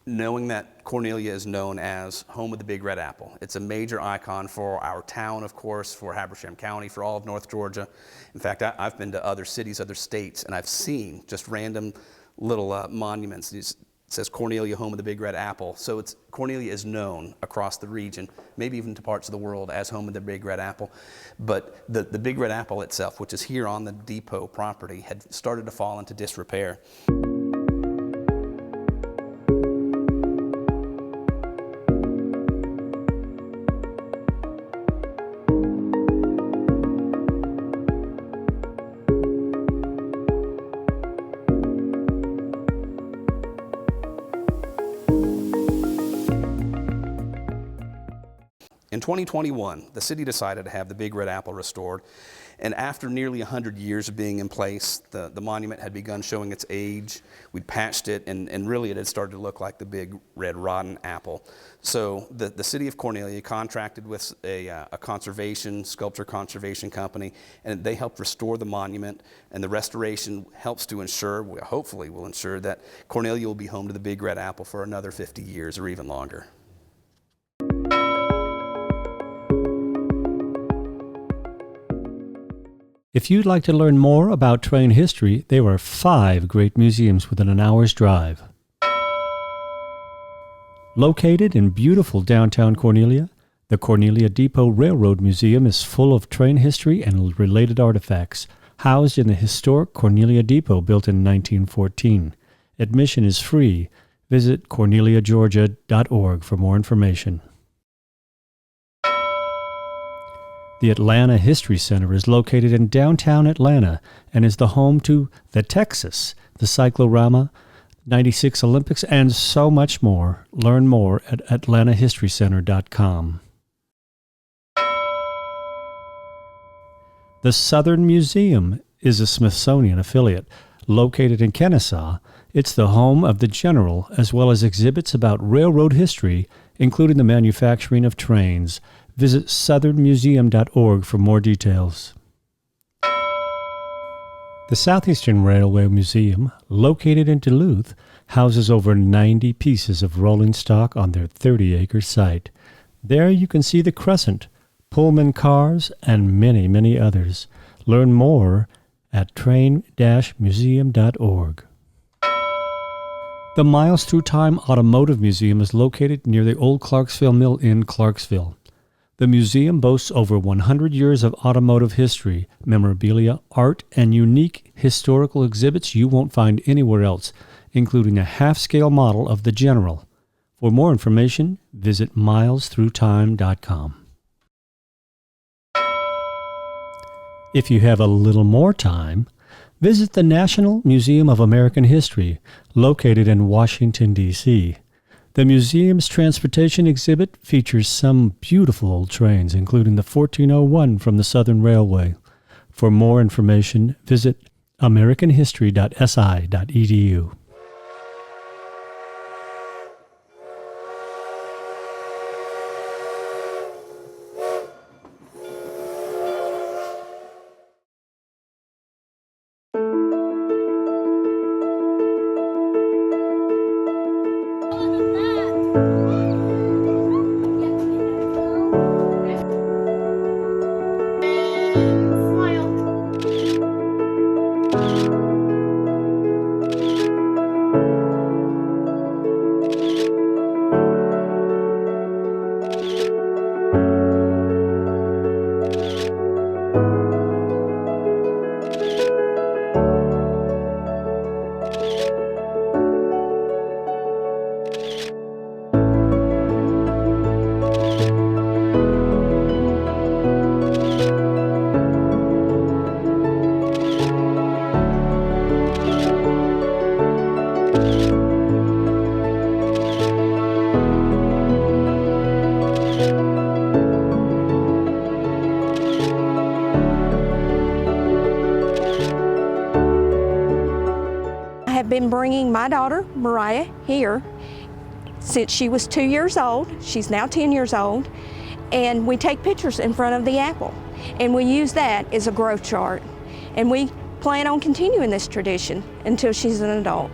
knowing that Cornelia is known as home of the Big Red Apple. It's a major icon for our town, of course, for Habersham County, for all of North Georgia. In fact, I've been to other cities, other states, and I've seen just random little monuments. It says Cornelia, home of the Big Red Apple. So Cornelia is known across the region, maybe even to parts of the world, as home of the Big Red Apple. But the Big Red Apple itself, which is here on the depot property, had started to fall into disrepair. In 2021, the city decided to have the Big Red Apple restored, and after nearly 100 years of being in place, the monument had begun showing its age. We'd patched it, and really it had started to look like the Big Red Rotten Apple. So the city of Cornelia contracted with a sculpture conservation company, and they helped restore the monument, and the restoration helps to ensure, hopefully will ensure, that Cornelia will be home to the Big Red Apple for another 50 years or even longer. If you'd like to learn more about train history, there are 5 great museums within an hour's drive. Located in beautiful downtown Cornelia, the Cornelia Depot Railroad Museum is full of train history and related artifacts, housed in the historic Cornelia Depot built in 1914. Admission is free. Visit corneliageorgia.org for more information. The Atlanta History Center is located in downtown Atlanta and is the home to the Texas, the Cyclorama, 96 Olympics, and so much more. Learn more at atlantahistorycenter.com. The Southern Museum is a Smithsonian affiliate. Located in Kennesaw, it's the home of the General, as well as exhibits about railroad history, including the manufacturing of trains. Visit southernmuseum.org for more details. The Southeastern Railway Museum, located in Duluth, houses over 90 pieces of rolling stock on their 30-acre site. There you can see the Crescent, Pullman cars, and many, many others. Learn more at train-museum.org. The Miles Through Time Automotive Museum is located near the old Clarksville Mill in Clarksville. The museum boasts over 100 years of automotive history, memorabilia, art, and unique historical exhibits you won't find anywhere else, including a half-scale model of the General. For more information, visit milesthroughtime.com. If you have a little more time, visit the National Museum of American History, located in Washington, D.C. The museum's transportation exhibit features some beautiful old trains, including the 1401 from the Southern Railway. For more information, visit americanhistory.si.edu. Been bringing my daughter Mariah here since she was 2 years old. She's now 10 years old, and we take pictures in front of the apple, and we use that as a growth chart, and we plan on continuing this tradition until she's an adult.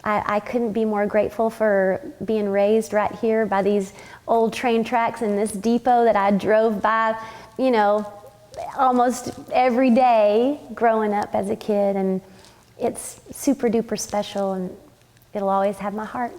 I couldn't be more grateful for being raised right here by these old train tracks and this depot that I drove by, you know, almost every day growing up as a kid. And it's super duper special, and it'll always have my heart.